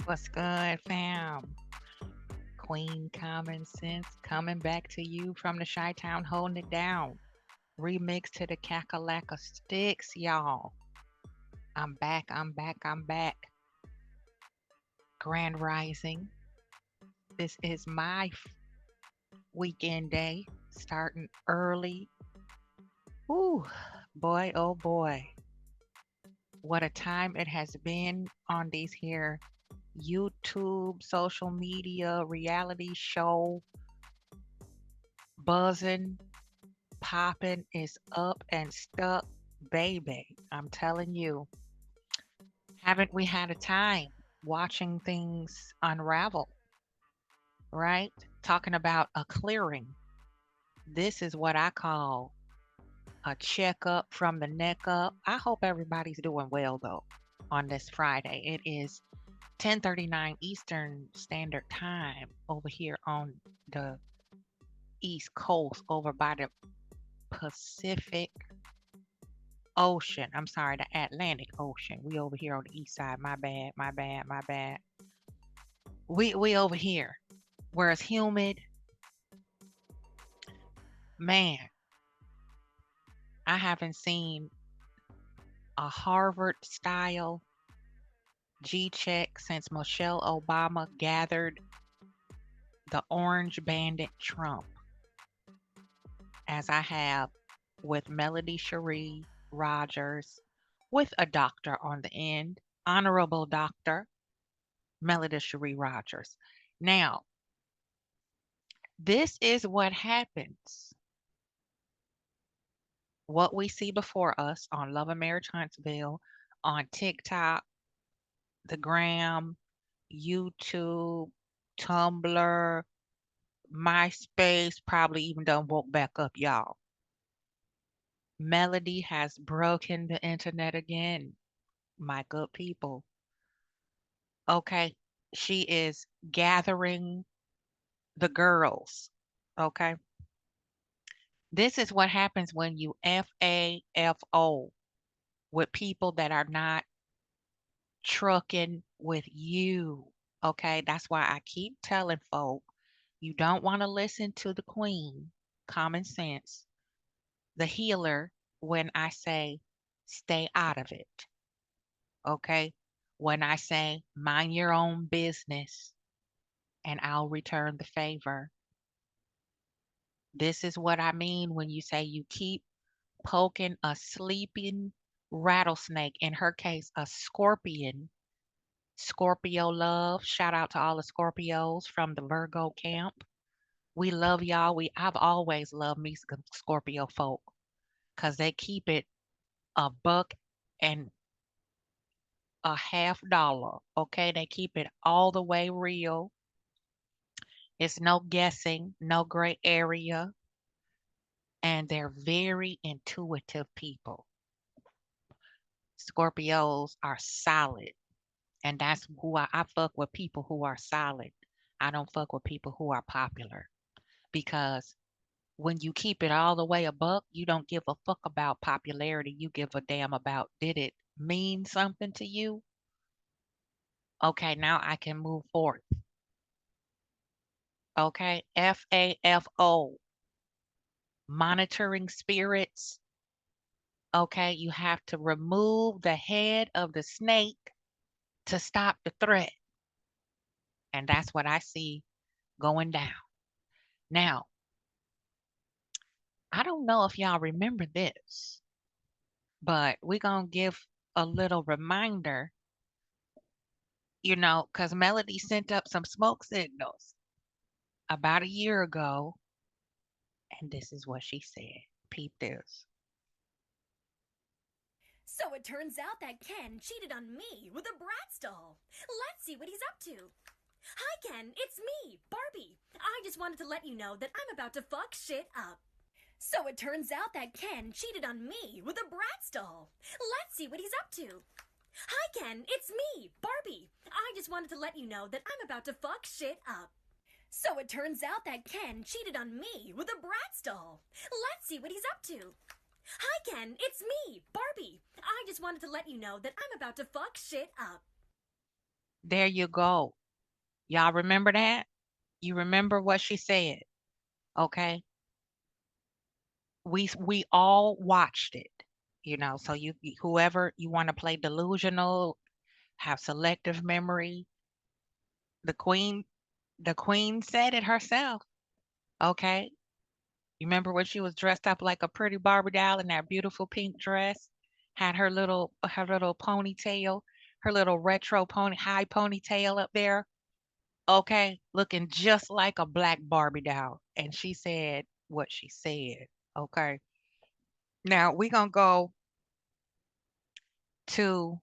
What's good, fam? Queen Common Sense coming back to you from the Chi Town, holding it down. Remix to the Kakalaka Sticks, y'all. I'm back, I'm back, I'm back. Grand Rising. This is my weekend day, starting early. Whew, boy, oh boy. What a time it has been on these here YouTube, social media, reality show, buzzing, popping is up and stuck, baby. I'm telling you, haven't we had a time watching things unravel, right? Talking about a clearing. This is what I call a checkup from the neck up. I hope everybody's doing well though on this Friday. It is 10:39 Eastern Standard Time over here on the East Coast over by the Pacific Ocean. I'm sorry, the Atlantic Ocean. We over here on the east side. My bad, my bad, my bad. We over here where it's humid. Man, I haven't seen a Harvard style G-check since Michelle Obama gathered the orange bandit Trump, as I have with Melody Cherie Rogers, with a doctor on the end, Honorable Doctor Melody Cherie Rogers. Now, this is what happens. What we see before us on Love and Marriage Huntsville, on TikTok, the Gram, YouTube, Tumblr, MySpace, probably even done woke back up, y'all. Melody has broken the internet again, my good people. Okay, she is gathering the girls. Okay, this is what happens when you FAFO with people that are not trucking with you. Okay, that's why I keep telling folk you don't want to listen to the queen, common sense, the healer, when I say stay out of it. Okay, when I say mind your own business and I'll return the favor. This is what I mean when you say you keep poking a sleeping rattlesnake, in her case, a scorpion. Scorpio love. Shout out to all the Scorpios from the Virgo camp. We love y'all. I've always loved me some Scorpio folk because they keep it a buck and a half dollar. Okay, they keep it all the way real. It's no guessing, no gray area, and they're very intuitive people. Scorpios are solid, and that's who I fuck with, people who are solid. I don't fuck with people who are popular because when you keep it all the way a buck, you don't give a fuck about popularity. You give a damn about, did it mean something to you? Okay, now I can move forward. Okay, FAFO, monitoring spirits. Okay, you have to remove the head of the snake to stop the threat. And that's what I see going down. Now, I don't know if y'all remember this, but we're going to give a little reminder, because Melody sent up some smoke signals about a year ago. And this is what she said. Peep this. So it turns out that Ken cheated on me with a Bratz doll. Let's see what he's up to. Hi, Ken, it's me, Barbie. I just wanted to let you know that I'm about to fuck shit up. So it turns out that Ken cheated on me with a Bratz doll. Let's see what he's up to. Hi, Ken, it's me, Barbie. I just wanted to let you know that I'm about to fuck shit up. So it turns out that Ken cheated on me with a Bratz doll. Let's see what he's up to. Hi, Ken, it's me, Barbie. I just wanted to let you know that I'm about to fuck shit up. There you go. Y'all remember that? You remember what she said, okay? We all watched it, so whoever you want to play delusional, have selective memory, the queen said it herself, okay? You remember when she was dressed up like a pretty Barbie doll in that beautiful pink dress, had her little ponytail, her little retro high ponytail up there, okay, looking just like a black Barbie doll, and she said what she said, okay? Now we're gonna go to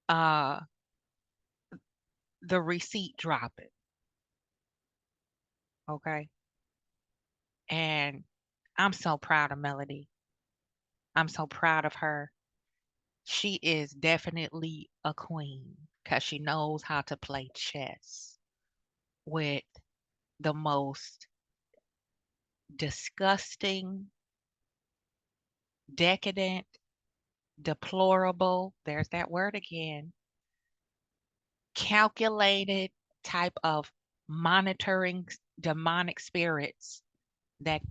uh the receipt dropping, okay? And I'm so proud of Melody. I'm so proud of her. She is definitely a queen because she knows how to play chess with the most disgusting, decadent, deplorable, there's that word again, calculated type of monitoring demonic spirits that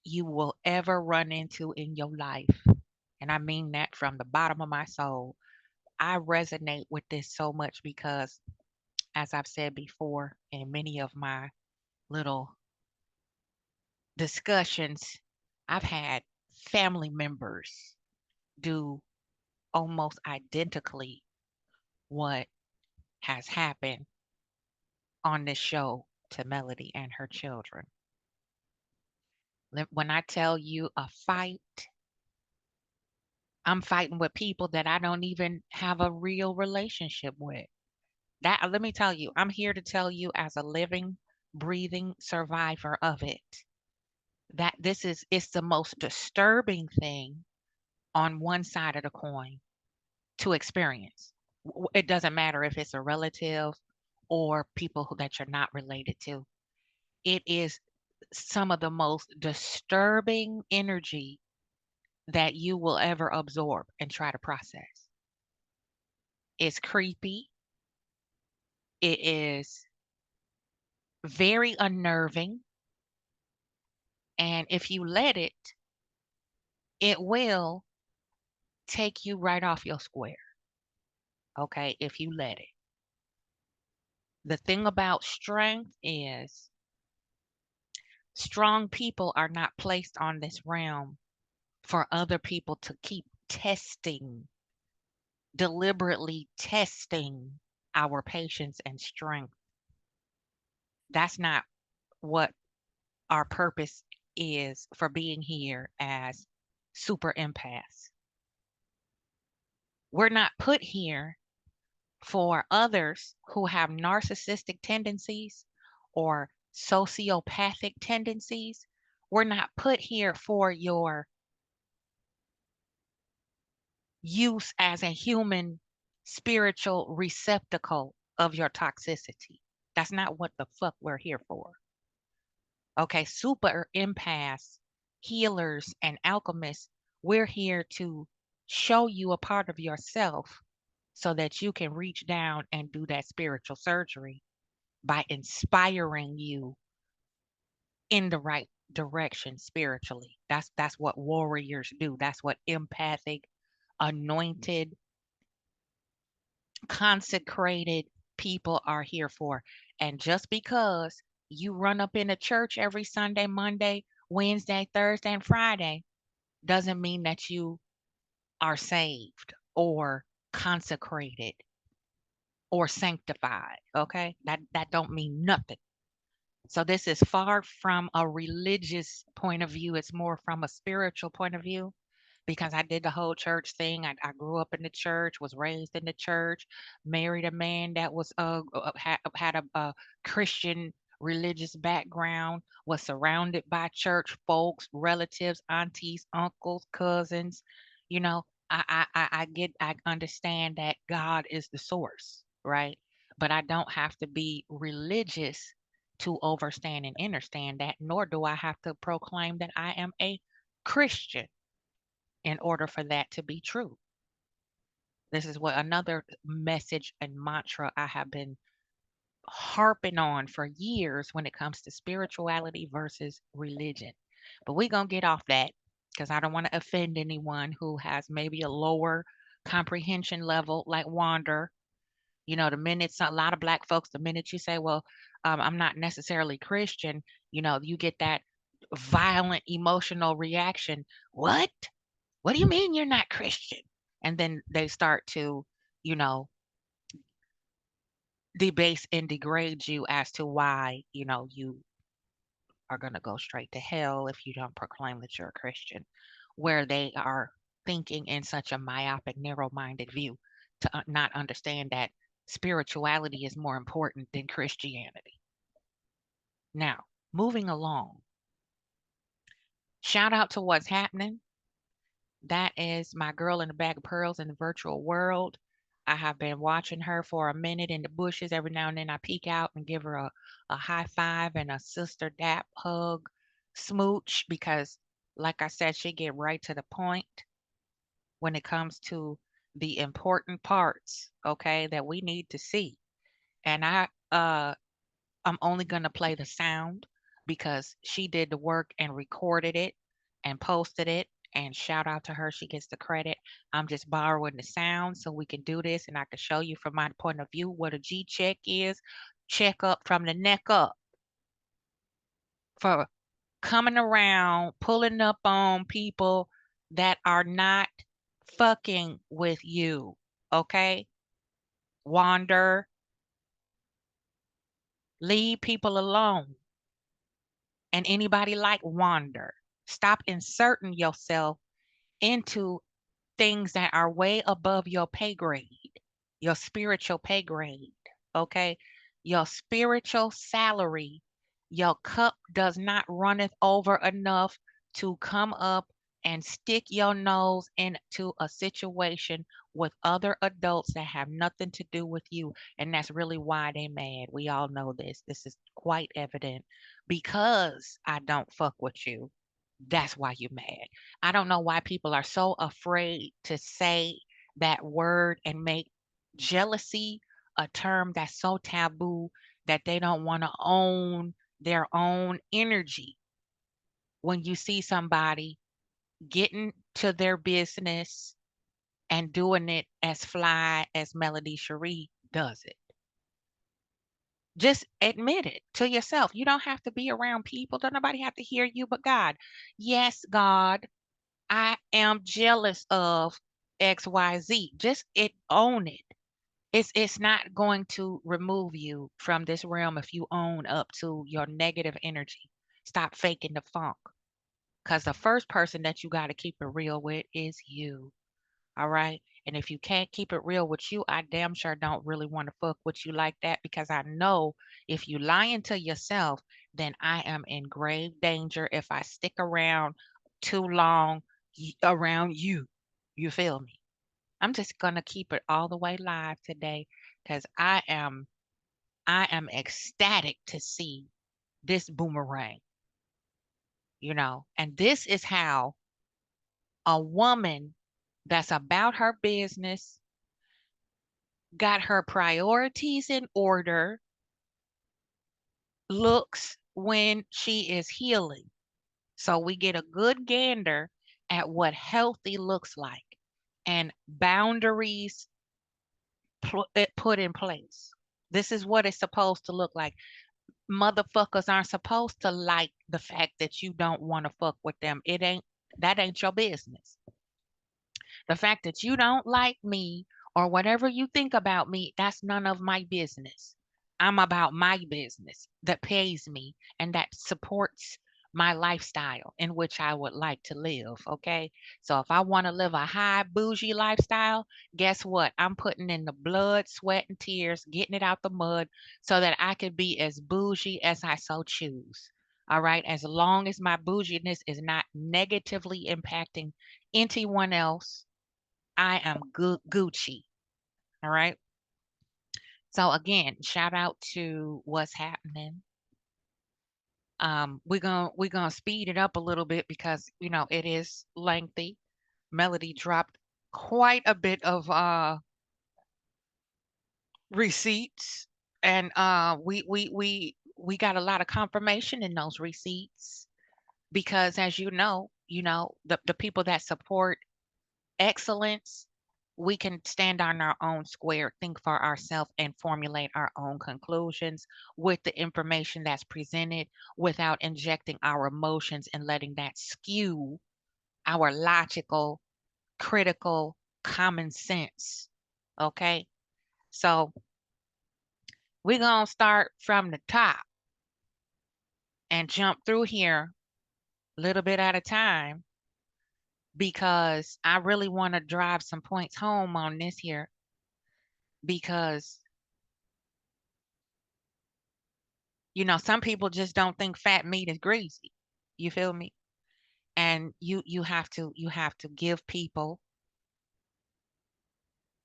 you will ever run into in your life. And I mean that from the bottom of my soul. I resonate with this so much because, as I've said before in many of my little discussions, I've had family members do almost identically what has happened on this show to Melody and her children. When I tell you a fight, I'm fighting with people that I don't even have a real relationship with. That let me tell you, I'm here to tell you as a living, breathing survivor of it that it's the most disturbing thing on one side of the coin to experience. It doesn't matter if it's a relative or people that you're not related to. It is some of the most disturbing energy that you will ever absorb and try to process. It's creepy. It is very unnerving. And if you let it, it will take you right off your square. Okay. If you let it. The thing about strength is strong people are not placed on this realm for other people to keep testing, deliberately testing our patience and strength. That's not what our purpose is for being here as super empaths. We're not put here for others who have narcissistic tendencies or sociopathic tendencies. We're not put here for your use as a human spiritual receptacle of your toxicity. That's not what the fuck we're here for. Okay, super empaths, healers, and alchemists, we're here to show you a part of yourself so that you can reach down and do that spiritual surgery by inspiring you in the right direction spiritually. That's what warriors do. That's what empathic, anointed, consecrated people are here for. And just because you run up in a church every Sunday, Monday, Wednesday, Thursday, and Friday doesn't mean that you are saved or consecrated or sanctified. Okay? That don't mean nothing. So this is far from a religious point of view. It's more from a spiritual point of view because I did the whole church thing. I grew up in the church, was raised in the church, married a man that was had a Christian religious background, was surrounded by church folks, relatives, aunties, uncles, cousins. You know, I understand that God is the source, right? But I don't have to be religious to overstand and understand that, nor do I have to proclaim that I am a Christian in order for that to be true. This is what another message and mantra I have been harping on for years when it comes to spirituality versus religion. But we're going to get off that because I don't want to offend anyone who has maybe a lower comprehension level like Wander. You know, the minute a lot of black folks, the minute you say, well, I'm not necessarily Christian, you get that violent emotional reaction. What? What do you mean you're not Christian? And then they start to, you know, debase and degrade you as to why, you are going to go straight to hell if you don't proclaim that you're a Christian, where they are thinking in such a myopic, narrow minded view to not understand that spirituality is more important than Christianity. Now, moving along, shout out to what's happening. That is my girl in the bag of pearls in the virtual world. I have been watching her for a minute in the bushes. Every now and then I peek out and give her a high five and a sister dap hug smooch because, like I said, she get right to the point when it comes to the important parts, okay, that we need to see. And I'm only going to play the sound because she did the work and recorded it and posted it. And shout out to her. She gets the credit. I'm just borrowing the sound so we can do this and I can show you from my point of view what a G check is. Check up from the neck up for coming around, pulling up on people that are not fucking with you. Okay? Wander, leave people alone. And anybody like Wander. Stop inserting yourself into things that are way above your pay grade, your spiritual pay grade. Okay. Your spiritual salary, your cup does not runneth over enough to come up and stick your nose into a situation with other adults that have nothing to do with you. And that's really why they mad. We all know this. This is quite evident. Because I don't fuck with you, that's why you're mad. I don't know why people are so afraid to say that word and make jealousy a term that's so taboo that they don't want to own their own energy. When you see somebody getting to their business and doing it as fly as Melody Cherie does it. Just admit it to yourself. You don't have to be around people. Don't nobody have to hear you but God. Yes, God, I am jealous of XYZ. Just own it. It's not going to remove you from this realm if you own up to your negative energy. Stop faking the funk. Cause the first person that you gotta keep it real with is you. All right. And if you can't keep it real with you, I damn sure don't really want to fuck with you like that because I know if you lying to yourself, then I am in grave danger if I stick around too long around you. You feel me? I'm just gonna keep it all the way live today because I am ecstatic to see this boomerang, and this is how a woman that's about her business, got her priorities in order, looks when she is healing. So we get a good gander at what healthy looks like and boundaries put in place. This is what it's supposed to look like. Motherfuckers aren't supposed to like the fact that you don't want to fuck with them. That ain't your business. The fact that you don't like me or whatever you think about me, that's none of my business. I'm about my business that pays me and that supports my lifestyle in which I would like to live. Okay. So if I want to live a high bougie lifestyle, guess what? I'm putting in the blood, sweat, and tears, getting it out the mud so that I could be as bougie as I so choose. All right. As long as my bouginess is not negatively impacting anyone else, I am good Gucci. All right. So again, shout out to what's happening. We're gonna speed it up a little bit because it is lengthy. Melody dropped quite a bit of receipts, and we got a lot of confirmation in those receipts because, as the people that support excellence, we can stand on our own square, think for ourselves, and formulate our own conclusions with the information that's presented without injecting our emotions and letting that skew our logical, critical, common sense. Okay? So we're going to start from the top and jump through here a little bit at a time because I really want to drive some points home on this here because some people just don't think fat meat is greasy. You feel me? And you have to give people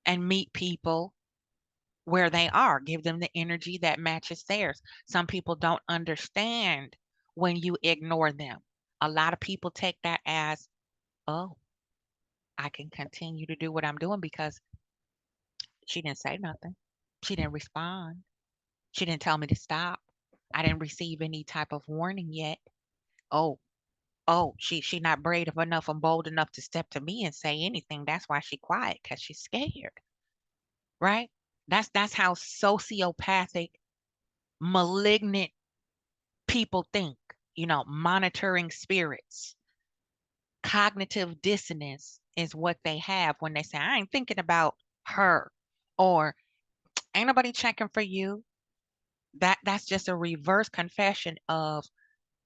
and meet people where they are. Give them the energy that matches theirs. Some people don't understand when you ignore them. A lot of people take that as, oh, I can continue to do what I'm doing because she didn't say nothing. She didn't respond. She didn't tell me to stop. I didn't receive any type of warning yet. Oh, she not brave enough and bold enough to step to me and say anything. That's why she quiet, because she's scared, right? That's how sociopathic, malignant people think. Monitoring spirits, cognitive dissonance is what they have when they say, I ain't thinking about her, or ain't nobody checking for you. That's just a reverse confession of,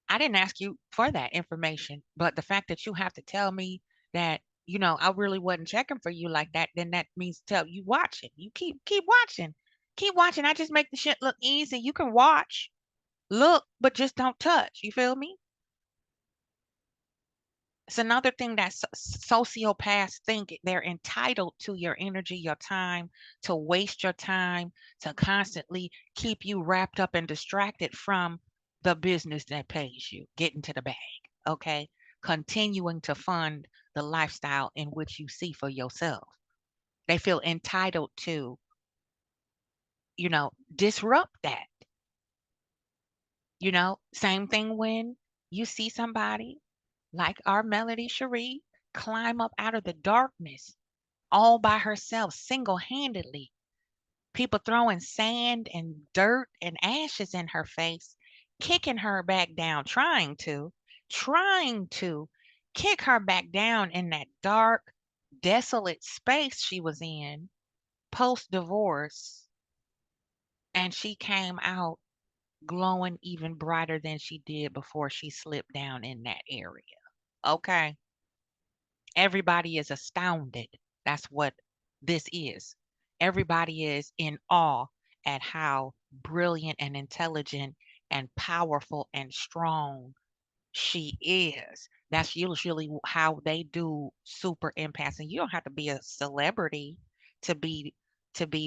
I didn't ask you for that information, but the fact that you have to tell me that, I really wasn't checking for you like that, then that means tell you watching. You keep watching. Keep watching. I just make the shit look easy. You can watch, look, but just don't touch. You feel me? It's another thing that sociopaths think they're entitled to your energy, your time, to waste your time, to constantly keep you wrapped up and distracted from the business that pays you, getting to the bag, okay? Continuing to fund the lifestyle in which you see for yourself. They feel entitled to, disrupt that. Same thing when you see somebody like our Melody Cherie climb up out of the darkness all by herself, single handedly. People throwing sand and dirt and ashes in her face, kicking her back down, trying to kick her back down in that dark, desolate space she was in post divorce. And she came out glowing even brighter than she did before she slipped down in that area. Okay. Everybody is astounded. That's what this is. Everybody is in awe at how brilliant and intelligent and powerful and strong she is. That's usually how they do super empaths. And you don't have to be a celebrity to be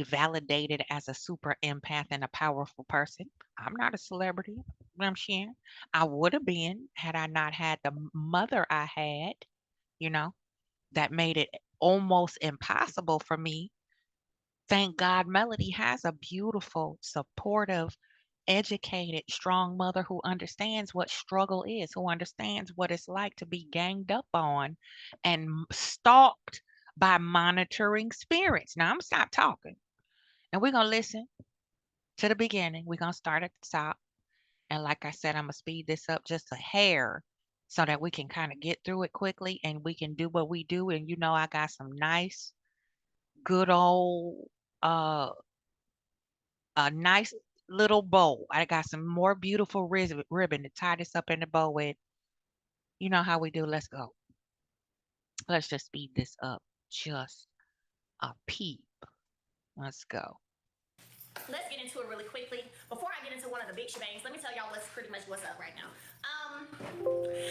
validated as a super empath and a powerful person. I'm not a celebrity. I'm sharing. I would have been had I not had the mother I had, you know that made it almost impossible for me. Thank God Melody has a beautiful, supportive, educated, strong mother who understands what struggle is, who understands what it's like to be ganged up on and stalked by monitoring spirits. Now I'm gonna stop talking and we're gonna listen to the beginning. We're gonna start at the top. And like I said, I'm gonna speed this up just a hair so that we can kind of get through it quickly and we can do what we do. And I got some nice, good old, uh, a nice little bow. I got some more beautiful ribbon to tie this up in the bow with. You know how we do. Let's go. Let's just speed this up just a peep. Let's go. Let's get into it really quickly. Before I get into one of the big shebangs, let me tell y'all what's up right now.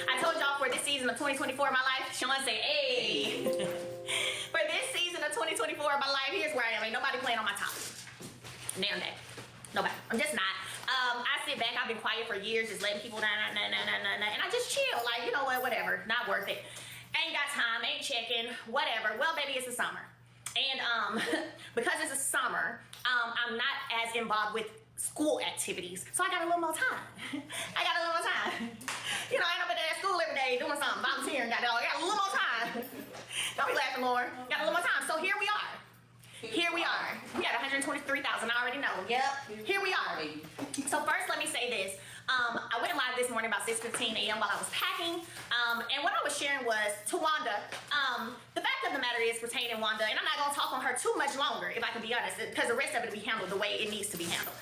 I told y'all for this season of 2024 of my life, Sean say, hey. For this season of 2024 of my life, here's where I am. Ain't nobody playing on my top. Damn day. Nobody. I'm just not. I sit back. I've been quiet for years, just letting people and I just chill. Like, you know what, whatever. Not worth it. And ain't got time, ain't checking, whatever. Well, baby, it's the summer. And because it's the summer, I'm not as involved with school activities. So I got a little more time. I got a little more time. You know, I ain't up there at school every day doing something, volunteering, I got a little more time. Don't be laughing, Lauren. Got a little more time. So here we are. Here we are. We got 123,000. I already know. Yep. Here we are. So first, let me say this. I went live this morning about 6:15 a.m. while I was packing, and what I was sharing was to Wanda. The fact of the matter is pertaining Wanda, and I'm not gonna talk on her too much longer, if I can be honest, because the rest of it will be handled the way it needs to be handled.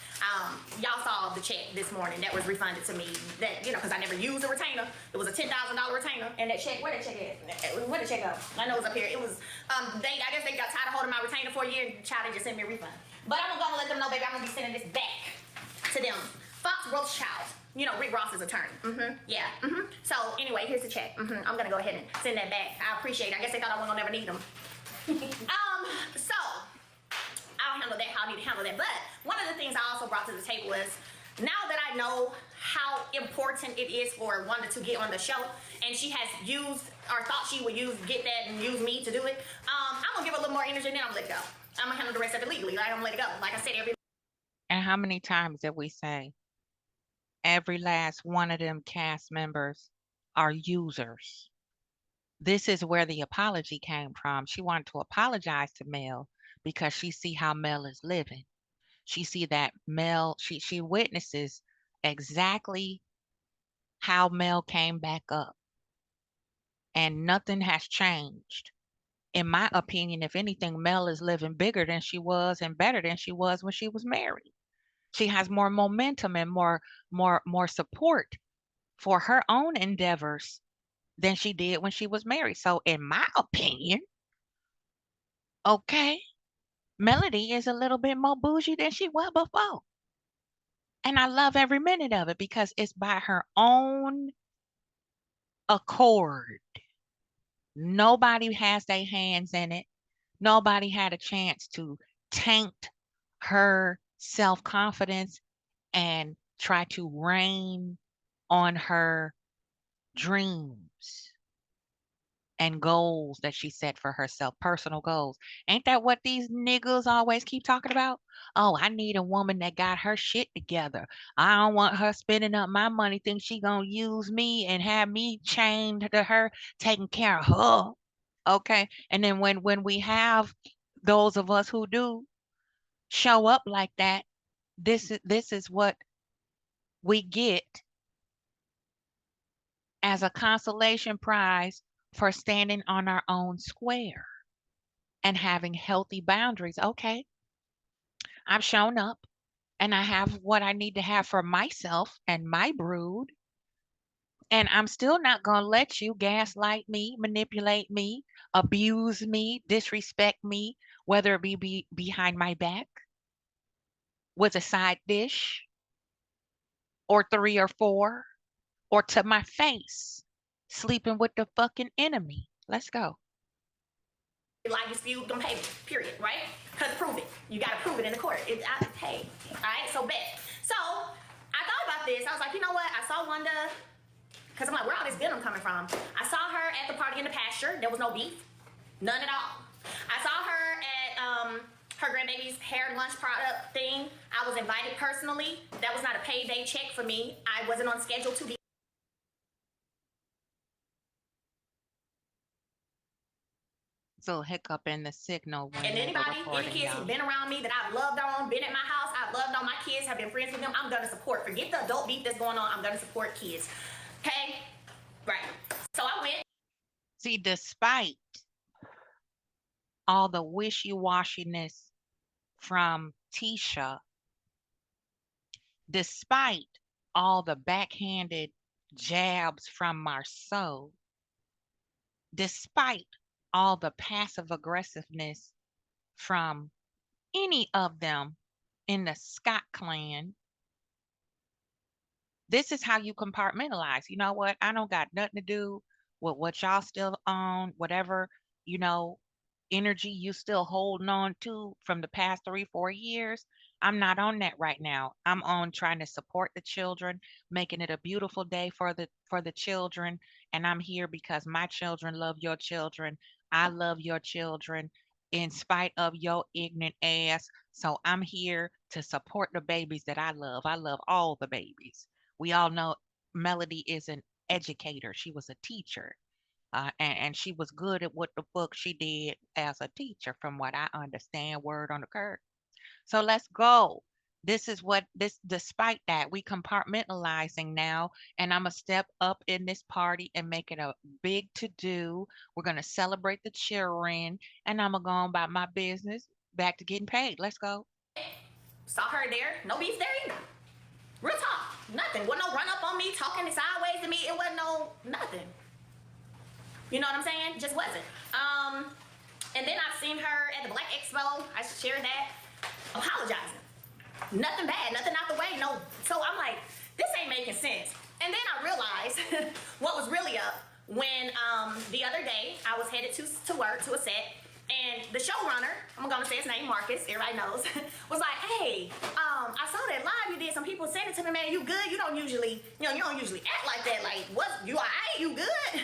Y'all saw the check this morning that was refunded to me. That because I never used a retainer. It was a $10,000 retainer, and that check. Where that check at? Where the check go? I know it's up here. It was. I guess they got tired of holding my retainer for a year, and tried to just send me a refund. But I'm gonna let them know, baby, I'm gonna be sending this back to them. Fox Rothschild. You know, Rick Ross's attorney. Yeah. So, anyway, here's the check. I'm going to go ahead and send that back. I appreciate it. I guess they thought I wasn't going to never need them. So, I'll handle that how I need to handle that. But one of the things I also brought to the table is, now that I know how important it is for Wanda to get on the show, and she has used, or thought she would get that and use me to do it, I'm going to give her a little more energy, and then I'm going to let it go. I'm going to handle the rest of it legally. Like, I'm going to let it go. Like I said, And how many times did we say every last one of them cast members are users? This is where the apology came from. She wanted to apologize to Mel because she see how Mel is living. She see that Mel, she witnesses exactly how Mel came back up, and nothing has changed. In my opinion, if anything, Mel is living bigger than she was and better than she was when she was married. She has more momentum and more support for her own endeavors than she did when she was married. So in my opinion, okay, Melody is a little bit more bougie than she was before. And I love every minute of it because it's by her own accord. Nobody has their hands in it. Nobody had a chance to taint her self-confidence and try to rain on her dreams and goals that she set for herself, personal goals. Ain't that what these niggas always keep talking about? Oh, I need a woman that got her shit together. I don't want her spending up my money, think she gonna use me and have me chained to her, taking care of her. Okay. And then when we have those of us who do show up like that, this is what we get as a consolation prize for standing on our own square and having healthy boundaries. Okay, I've shown up and I have what I need to have for myself and my brood. And I'm still not going to let you gaslight me, manipulate me, abuse me, disrespect me, whether it be behind my back with a side dish or three or four or to my face, sleeping with the fucking enemy. Let's go. like dispute them payments, period, right? Because prove it. You got to prove it in the court. Hey, all right, so bet. So I thought about this. I was like, you know what? I saw Wanda, because I'm like, where all this venom coming from? I saw her at the party in the pasture. There was no beef, none at all. I saw her at her grandbaby's hair lunch product thing. I was invited personally. That was not a payday check for me. I wasn't on schedule to be. Little hiccup in the signal when And they were anybody, any recording, kids who've y'all. been around me that I've loved on, been at my house, I've loved on my kids, have been friends with them, I'm gonna support. Forget the adult beef that's going on, I'm gonna support kids. Okay? Right. So I went. See, despite all the wishy-washiness from Tisha, despite all the backhanded jabs from Marceau, despite all the passive aggressiveness from any of them in the Scott clan, this is how you compartmentalize. You know what? I don't got nothing to do with what y'all still own, whatever, you know, energy you still holding on to from the past 3, 4 years. I'm not on that right now. I'm on trying to support the children, making it a beautiful day for the children, and I'm here because my children love your children. I love your children in spite of your ignorant ass. So I'm here to support the babies that I love. I love all the babies. We all know Melody is an educator. She was a teacher. And she was good at what the fuck she did as a teacher, from what I understand, word on the curve. So let's go. This is what this, despite that, we compartmentalizing now, and I'm gonna step up in this party and make it a big to do. We're gonna celebrate the children, and I'm gonna go on about my business, back to getting paid. Let's go. Saw her there. No beef there either. Real talk. Nothing. Wasn't no run up on me, talking sideways to me. It wasn't no nothing. You know what I'm saying? Just wasn't. And then I've seen her at the Black Expo. I shared that. Apologizing. Nothing bad, nothing out the way, no. So I'm like, this ain't making sense. And then I realized what was really up when the other day I was headed to work, to a set, and the showrunner, I'm gonna say his name, Marcus, everybody knows, was like, hey, I saw that live you did. Some people said it to me, man, you good? You don't usually act like that. Like, what, you all right? You good?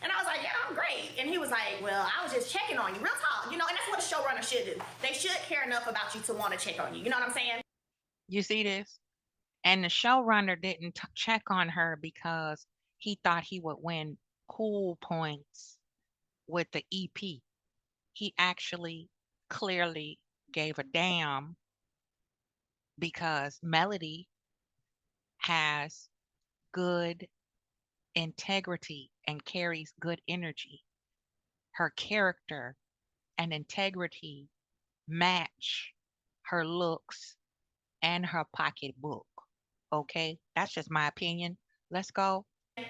And I was like, yeah, I'm great. And he was like, well, I was just checking on you. Real talk, and that's what a showrunner should do. They should care enough about you to want to check on you. You know what I'm saying? You see this? And the showrunner didn't check on her because he thought he would win cool points with the EP. He actually clearly gave a damn because Melody has good integrity and carries good energy. Her character and integrity match her looks and her pocketbook. Okay, that's just my opinion. Let's go. And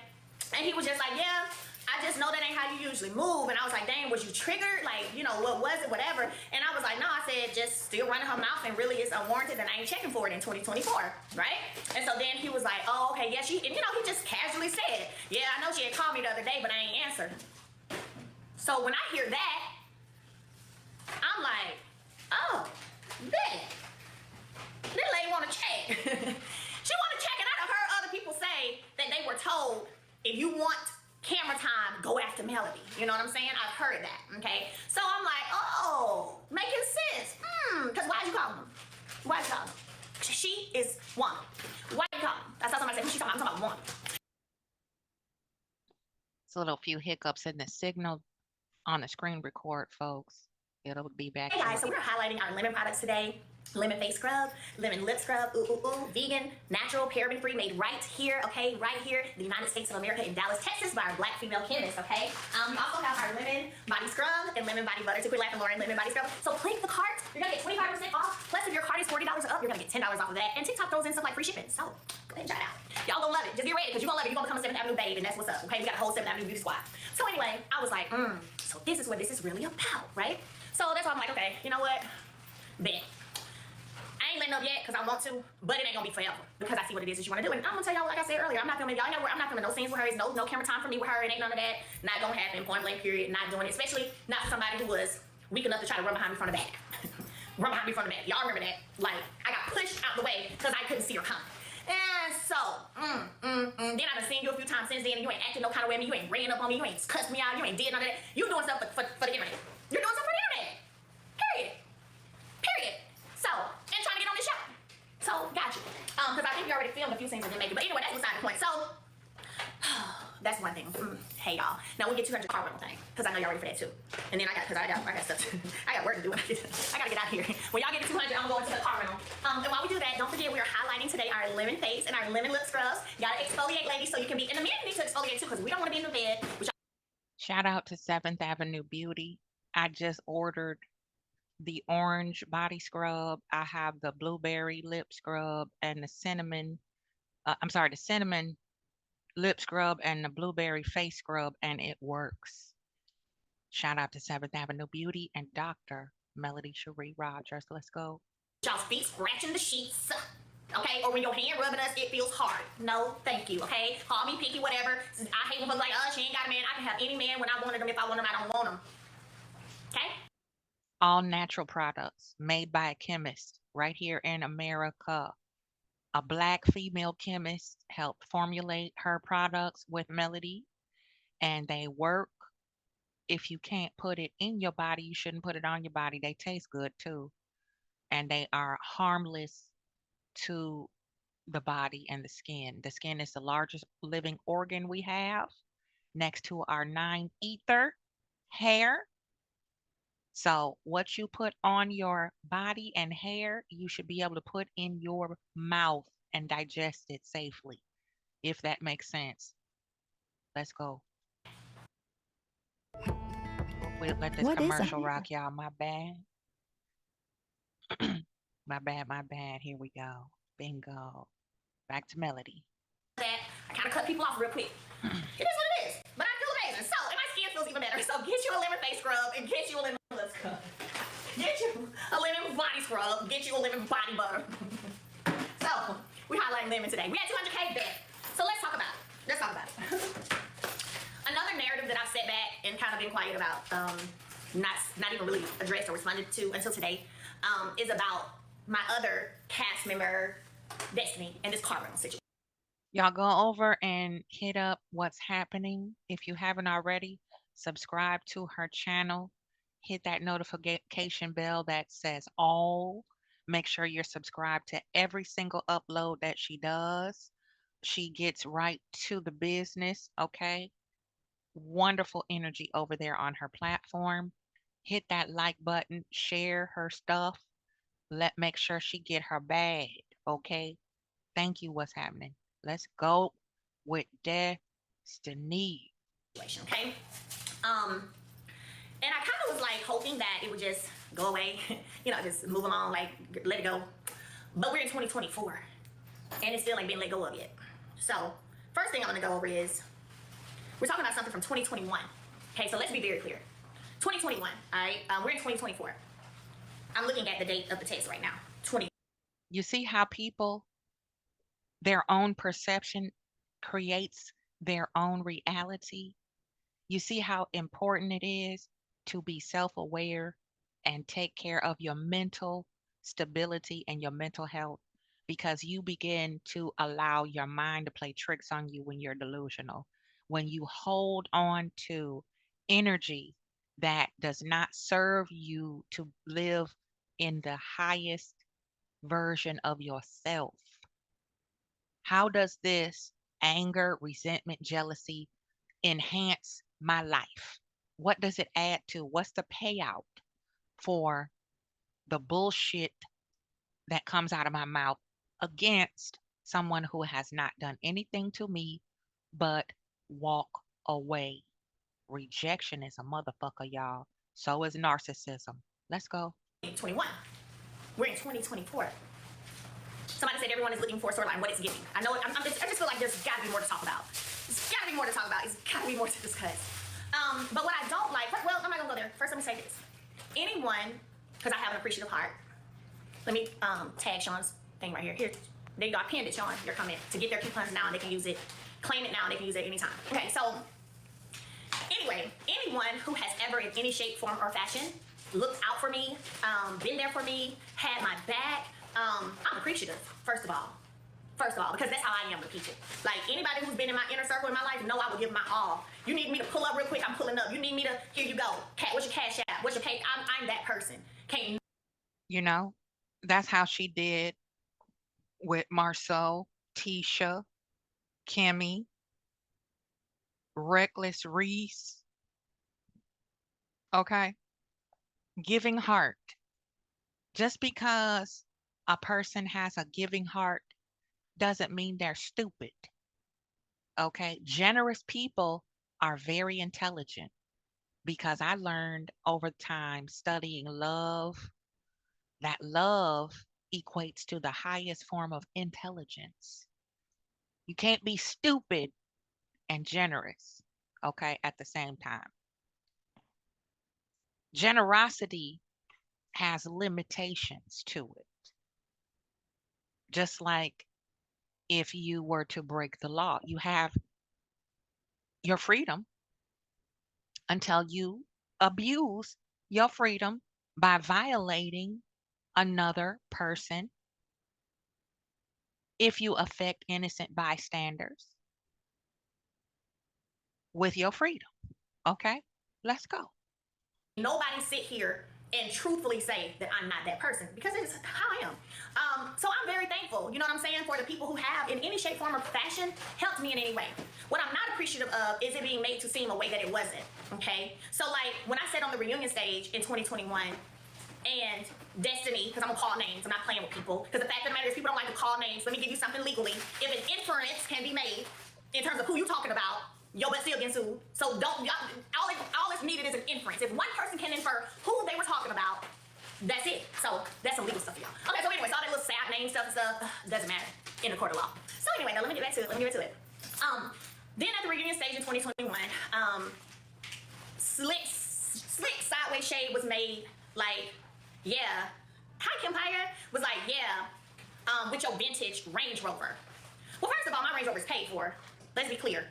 he was just like, yeah, I just know that ain't how you usually move. And I was like, dang, was you triggered? Like, what was it, whatever. And I was like, no, I said, just still running her mouth and really is unwarranted and I ain't checking for it in 2024, right? And so then he was like, oh, okay, yeah, and he just casually said, yeah, I know she had called me the other day, but I ain't answered. So when I hear that, I'm like, oh, bet. This lady want to check. She want to check, and I done heard other people say that they were told, if you want camera time, go after Melody. You know what I'm saying? I've heard that, okay? So I'm like, oh, making sense. Because why'd you call him? Why'd you call him? She is one. Why'd you call him? I saw somebody say, who she talking about? I'm talking about one. It's a little few hiccups in the signal on the screen record, folks. It'll be back. Hey guys, so we're highlighting our lemon products today. Lemon face scrub, lemon lip scrub, vegan, natural, paraben-free, made right here, okay, right here, the United States of America in Dallas, Texas, by our black female chemist, okay? We also have our lemon body scrub and lemon body butter. To quit laughing, Lauren, lemon body scrub. So click the cart, you're gonna get 25% off. Plus, if your cart is $40 or up, you're gonna get $10 off of that. And TikTok throws in stuff like free shipping. So go ahead and try it out. Y'all gonna love it. Just get ready, because you're gonna love it. You're gonna become a 7th Avenue babe, and that's what's up, okay? We got a whole 7th Avenue beauty squad. So anyway, I was like, so this is what this is really about, right? So that's why I'm like, okay, you know what? Bet. I ain't letting up yet because I want to, but it ain't gonna be forever because I see what it is that you want to do. And I'm gonna tell y'all, like I said earlier, I'm not filming no scenes with her. It's no camera time for me with her. It ain't none of that. Not gonna happen. Point blank. Period. Not doing it. Especially not for somebody who was weak enough to try to run behind me from the back. Run behind me from the back. Y'all remember that? Like I got pushed out the way because I couldn't see her coming. And so, then I've seen you a few times since then, and you ain't acting no kind of way at me. You ain't ran up on me. You ain't cussed me out. You ain't did none of that. You doing stuff for the internet. You're doing stuff for the internet. Period. So, and trying to get on this show. So, got you. Because I think you already filmed a few scenes and didn't make it. But anyway, that's beside the point. So, that's one thing. Hey, y'all. Now we'll get 200 car rental thing. Because I know y'all ready for that too. And then I got stuff. I got work to do when I get I gotta get out of here. When y'all get to 200, I'm gonna go into the car rental. And while we do that, don't forget we are highlighting today our lemon face and our lemon lip scrubs. You gotta exfoliate, ladies, so you can be, and the men need to exfoliate too, because we don't want to be in the bed. Shout out to 7th Avenue Beauty. I just ordered the orange body scrub. I have the blueberry lip scrub and the cinnamon. The cinnamon lip scrub and the blueberry face scrub, and it works. Shout out to 7th Avenue Beauty and Dr. Melody Cherie Rogers. Let's go. Y'all's feet scratching the sheets. Okay, or when your hand rubbing us, it feels hard. No, thank you, okay? Call me picky, whatever. I hate when people like, oh, she ain't got a man. I can have any man when I wanted them. If I want them, I don't want them. Okay? All natural products made by a chemist. right here in America. A black female chemist helped formulate her products with Melody, and they work. If you can't put it in your body, you shouldn't put it on your body. They taste good too, and they are harmless to the body and the skin. The skin is the largest living organ we have next to our nine ether hair. So, what you put on your body and hair, you should be able to put in your mouth and digest it safely, if that makes sense. Let's go. We'll let this What is a commercial hair? rock, y'all. My bad. My bad, my bad. Here we go. Bingo. Back to Melody. That I kind of cut people off real quick. It is what it is. But I feel amazing. So, and my skin feels even better. So, get you a lemon face scrub and get you a lemon lip scrub. Get you a lemon body scrub. Get you a lemon body butter. So, we highlighting lemon today. We had 200K bet. So, let's talk about it. Let's talk about it. Another narrative that I've sat back and kind of been quiet about, not even really addressed or responded to until today, is about my other cast member, Destiny, and this car rental situation. Y'all go over and hit up what's happening. If you haven't already, subscribe to her channel. Hit that notification bell that says all. Make sure you're subscribed to every single upload that she does. She gets right to the business, okay? Wonderful energy over there on her platform. Hit that like button, share her stuff. Let make sure she get her bag, okay? Thank you. What's happening? Let's go with Destiny. Okay? Um, and I kind of was like hoping that it would just go away, just move along, like let it go. But we're in 2024, and it still ain't been let go of yet. So, first thing I'm gonna go over is we're talking about something from 2021. Okay, so let's be very clear. 2021, all right? We're in 2024. I'm looking at the date of the test right now. 20. You see how people, their own perception creates their own reality? You see how important it is to be self aware and take care of your mental stability and your mental health because you begin to allow your mind to play tricks on you when you're delusional. When you hold on to energy that does not serve you to live in the highest version of yourself. How does this anger, resentment, jealousy enhance my life? What does it add to? What's the payout for the bullshit that comes out of my mouth against someone who has not done anything to me but walk away? Rejection is a motherfucker, y'all. So is narcissism. Let's go. 2021. We're in 2024. Somebody said everyone is looking for sort of like what it's giving. I know I just feel like there's got to be more to talk about. There's got to be more to talk about. It's got to be more to discuss. But what I don't like, well, I'm not gonna go there. First, let me say this: anyone, because I have an appreciative heart. Let me tag Sean's thing right here. Here, there you go. I pinned it, Sean. Your comment to get their coupons now, and they can use it. Claim it now, and they can use it anytime. Okay, so anyway, anyone who has ever, in any shape, form, or fashion, looked out for me, been there for me, had my back. I'm appreciative, first of all. Because that's how I am with people. Like, anybody who's been in my inner circle in my life know I will give my all. You need me to pull up real quick, I'm pulling up. You need me to, here you go. Cat, what's your cash app? What's your pay? I'm that person. Can't. You know, that's how she did with Marceau, Tisha, Kimmy, Reckless Reese. Okay. Giving heart. Just because a person has a giving heart doesn't mean they're stupid. Okay. Generous people are very intelligent because I learned over time studying love that love equates to the highest form of intelligence. You can't be stupid and generous, okay, at the same time. Generosity has limitations to it. Just like if you were to break the law, you have your freedom until you abuse your freedom by violating another person, if you affect innocent bystanders with your freedom. Okay? Let's go. Nobody sit here and truthfully say that I'm not that person because it's how I am. So I'm very thankful, you know what I'm saying, for the people who have, in any shape, form, or fashion, helped me in any way. What I'm not appreciative of is it being made to seem a way that it wasn't, okay? So, like, when I said on the reunion stage in 2021, and Destiny, because I'm gonna call names, I'm not playing with people, because the fact of the matter is people don't like to call names. Let me give you something legally. If an inference can be made in terms of who you're talking about, your butt still getting sued. So don't, all it's needed is an inference. If one person can infer who they were talking about, that's it. So that's some legal stuff, y'all. Okay, so anyway, so all that little sad name stuff and stuff doesn't matter in the court of law. So anyway, now let me get back to it. Then at the reunion stage in 2021, slick sideways shade was made, like, yeah. Hi, Kempire was like, yeah, with your vintage Range Rover. Well, first of all, my Range Rover is paid for. Let's be clear.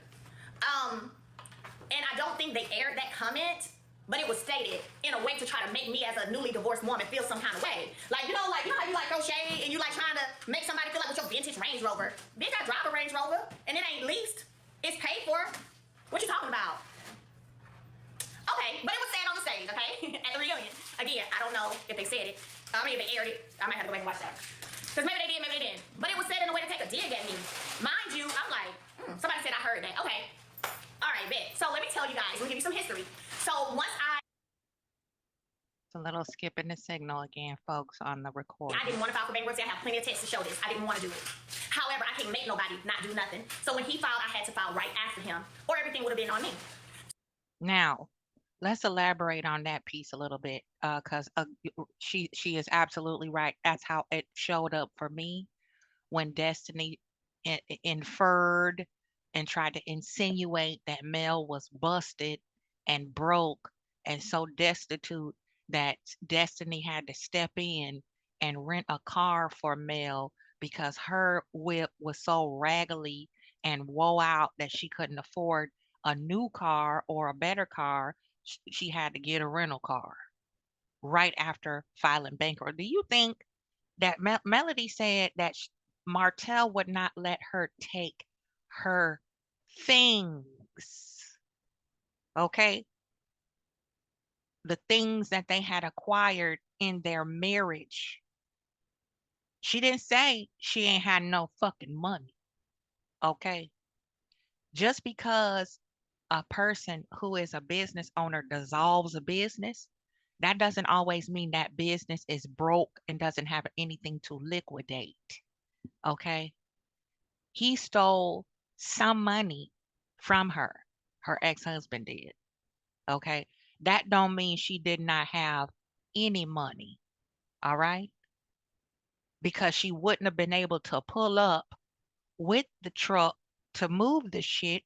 And I don't think they aired that comment, but it was stated in a way to try to make me as a newly divorced woman feel some kind of way. Like, you know how you like throw shade and you like trying to make somebody feel like with your vintage Range Rover. Bitch, I drive a Range Rover and it ain't leased. It's paid for. What you talking about? Okay, but it was said on the stage, okay? At the reunion. Again, I don't know if they said it. I mean, if they aired it, I might have to go back and watch that. Because maybe they did, maybe they didn't. But it was said in a way to take a dig at me. Mind you, I'm like, somebody said I heard that. Okay. All right, bet. So let me tell you guys, we'll give you some history. So once It's a little skipping the signal again, folks, on the I recording. didn't want to file for bankruptcy. I have plenty of texts to show this. I didn't want to do it. However, I can't make nobody not do nothing. So when he filed, I had to file right after him, or everything would have been on me. Now, let's elaborate on that piece a little bit, because she is absolutely right. That's how it showed up for me when Destiny inferred and tried to insinuate that Mel was busted and broke and so destitute that Destiny had to step in and rent a car for Mel because her whip was so raggedy and woe out that she couldn't afford a new car or a better car. She had to get a rental car right after filing bankruptcy. Do you think that Melody said that Martell would not let her take her things? Okay, the things that they had acquired in their marriage. She didn't say she ain't had no fucking money. Okay, just because a person who is a business owner dissolves a business, that doesn't always mean that business is broke and doesn't have anything to liquidate. Okay, he stole some money from her. Her ex-husband did. Okay, that don't mean she did not have any money. All right, because she wouldn't have been able to pull up with the truck to move the shit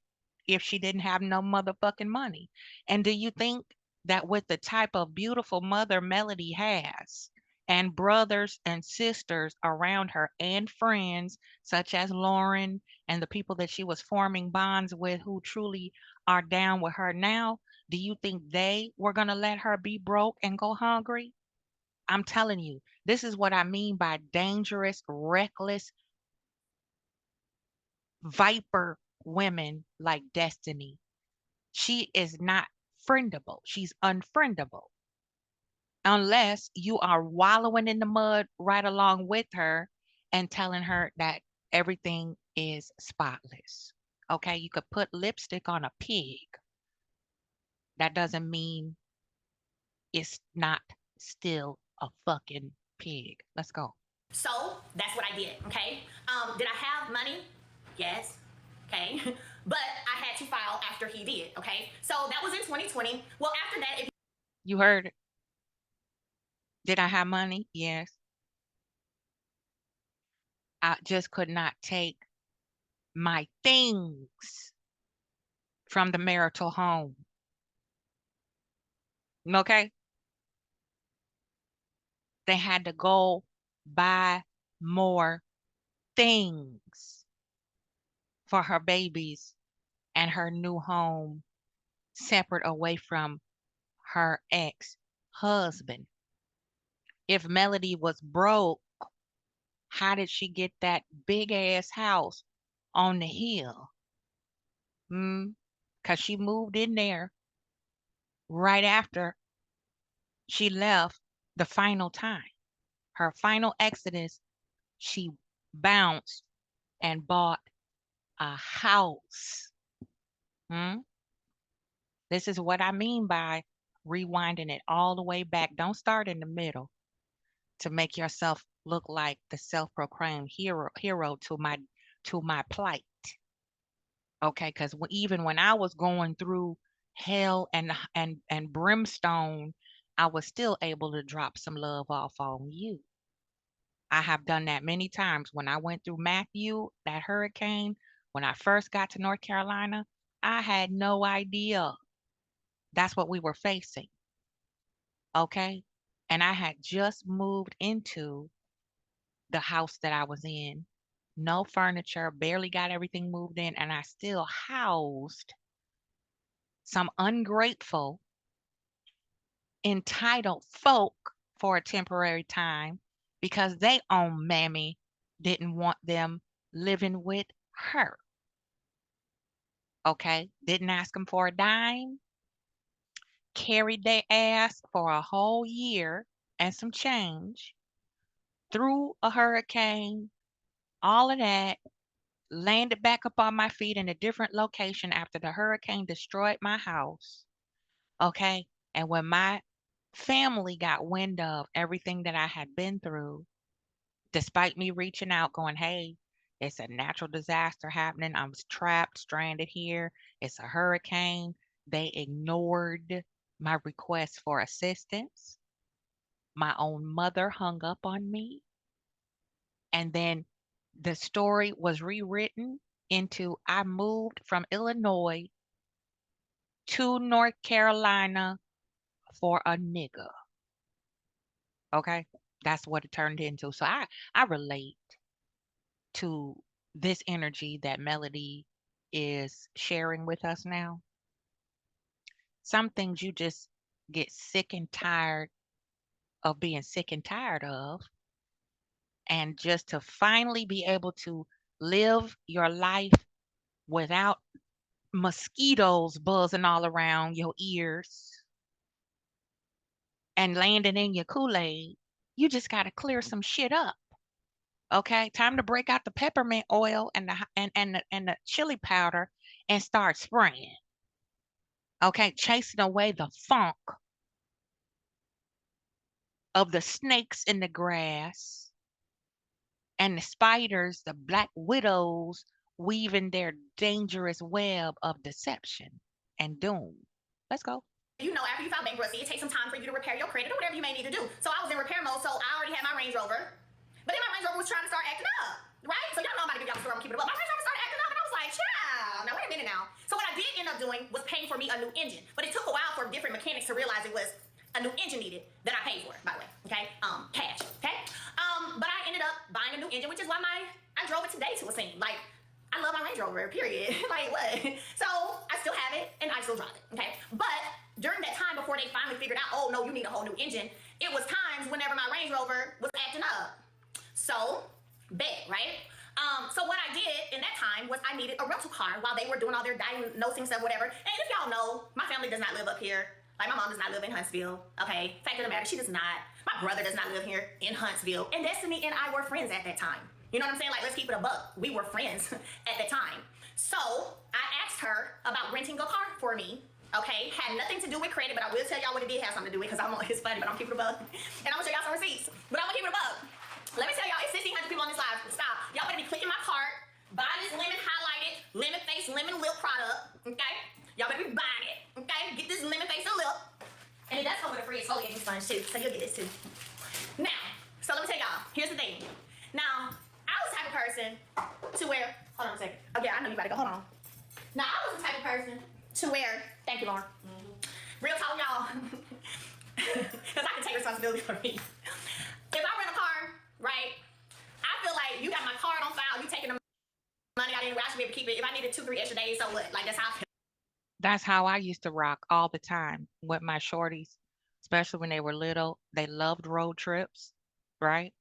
if she didn't have no motherfucking money. And do you think that with the type of beautiful mother Melody has, and brothers and sisters around her, and friends such as Lauren and the people that she was forming bonds with who truly are down with her now, do you think they were going to let her be broke and go hungry? I'm telling you, this is what I mean by dangerous, reckless, viper women like Destiny. She is not friendable. She's unfriendable unless you are wallowing in the mud right along with her and telling her that everything is spotless. Okay, you could put lipstick on a pig. That doesn't mean it's not still a fucking pig. Let's go. So that's what I did, okay? Did I have money? Yes, okay. But I had to file after he did, okay? So that was in 2020. Well, after that, if You heard it. Did I have money? Yes. I just could not take my things from the marital home. Okay? They had to go buy more things for her babies and her new home, separate away from her ex husband. If Melody was broke, how did she get that big ass house on the hill? Hmm. Because she moved in there right after she left the final time. Her final exodus, she bounced and bought a house. Hmm? This is what I mean by rewinding it all the way back. Don't start in the middle to make yourself look like the self-proclaimed hero to my plight. Okay, because even when I was going through hell and brimstone, I was still able to drop some love off on you. I have done that many times. When I went through Matthew, that hurricane, when I first got to North Carolina, I had no idea that's what we were facing. Okay. And I had just moved into the house that I was in. No furniture, barely got everything moved in, and I still housed some ungrateful, entitled folk for a temporary time because they own mammy didn't want them living with her. Okay. Didn't ask them for a dime, carried their ass for a whole year and some change through a hurricane, all of that, landed back up on my feet in a different location after the hurricane destroyed my house. Okay. And when my family got wind of everything that I had been through, despite me reaching out, going, hey, it's a natural disaster happening. I'm trapped, stranded here. It's a hurricane. They ignored my request for assistance. My own mother hung up on me. And then the story was rewritten into I moved from Illinois to North Carolina for a nigga. Okay. That's what it turned into. So I relate to this energy that Melody is sharing with us now. Some things you just get sick and tired of being sick and tired of. And just to finally be able to live your life without mosquitoes buzzing all around your ears and landing in your Kool-Aid, you just got to clear some shit up. Okay, time to break out the peppermint oil and the chili powder and start spraying. Okay, chasing away the funk of the snakes in the grass and the spiders, the black widows weaving their dangerous web of deception and doom. Let's go. You know, after you file bankruptcy, it takes some time for you to repair your credit or whatever you may need to do. So I was in repair mode, so I already had my Range Rover. But then my Range Rover was trying to start acting up, right? So y'all know I'm about to give y'all the story, I'm keeping it up. My Range Rover started acting up, and I was like, child, now wait a minute now. So what I did end up doing was paying for me a new engine. But it took a while for different mechanics to realize it was a new engine needed that I paid for, by the way, okay? Cash, okay? But I ended up buying a new engine, which is why I drove it today to a scene. Like, I love my Range Rover, period. Like, what? So, I still have it, and I still drive it, okay? But during that time before they finally figured out, oh, no, you need a whole new engine, it was times whenever my Range Rover was acting up. So, bet, right? So what I did in that time was I needed a rental car while they were doing all their diagnosing stuff, whatever. And if y'all know, my family does not live up here. Like, my mom does not live in Huntsville, okay? Fact of the matter, she does not. My brother does not live here in Huntsville. And Destiny and I were friends at that time. You know what I'm saying? Like, let's keep it a buck. We were friends at that time. So, I asked her about renting a car for me, okay? Had nothing to do with credit, but I will tell y'all what it did have something to do with, because it's funny, but I'm keeping it a buck. And I'm gonna show y'all some receipts, but I'm gonna keep it a buck. Let me tell y'all, it's 1,600 people on this live. Stop. Y'all better be clicking my cart, buy this lemon highlighted, lemon face, lemon lip product, okay? Y'all better be buying it, okay? Get this lemon face and lip. And it does come with a free exfoliating sponge too, so you'll get this too. Now, so let me tell y'all, here's the thing. Now, I was the type of person to where, hold on a second. Okay, I know you gotta go, hold on. Now, I was the type of person to where, thank you, Lauren. Real talk, y'all. Because I can take responsibility for me. If I rent a car, right, I feel like you got my card on file, you taking the money out anyway, I should be able to keep it. If I needed 2-3 extra days, so what? Like, that's how I feel. That's how I used to rock all the time with my shorties, especially when they were little. They loved road trips, right?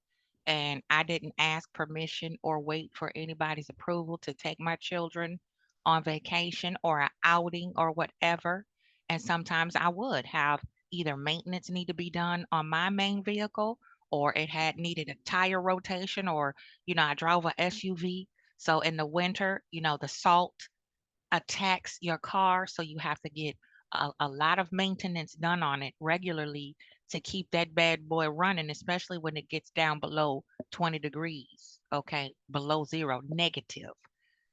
And I didn't ask permission or wait for anybody's approval to take my children on vacation or an outing or whatever. And sometimes I would have either maintenance need to be done on my main vehicle, or it had needed a tire rotation, or I drove a SUV. So in the winter, the salt attacks your car, so you have to get a lot of maintenance done on it regularly to keep that bad boy running, especially when it gets down below 20 degrees, okay, below zero, negative.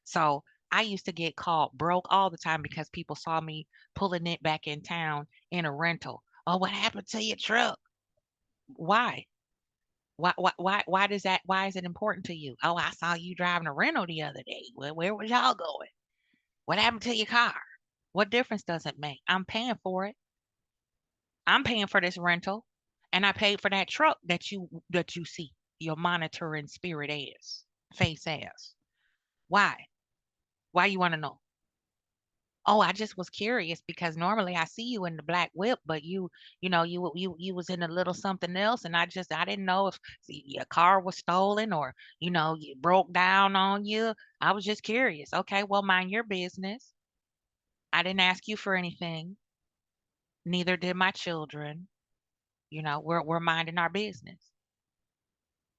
So I used to get called broke all the time because people saw me pulling it back in town in a rental. Oh, what happened to your truck? Why? Why does that? Why is it important to you? Oh, I saw you driving a rental the other day. Well, where was y'all going? What happened to your car? What difference does it make? I'm paying for it. I'm paying for this rental, and I paid for that truck that you see your monitoring spirit ass, face ass. Why? Why you want to know? Oh, I just was curious because normally I see you in the black whip, but you was in a little something else, and I didn't know if your car was stolen, or you broke down on you. I was just curious. Okay, well, mind your business. I didn't ask you for anything. Neither did my children. We're minding our business.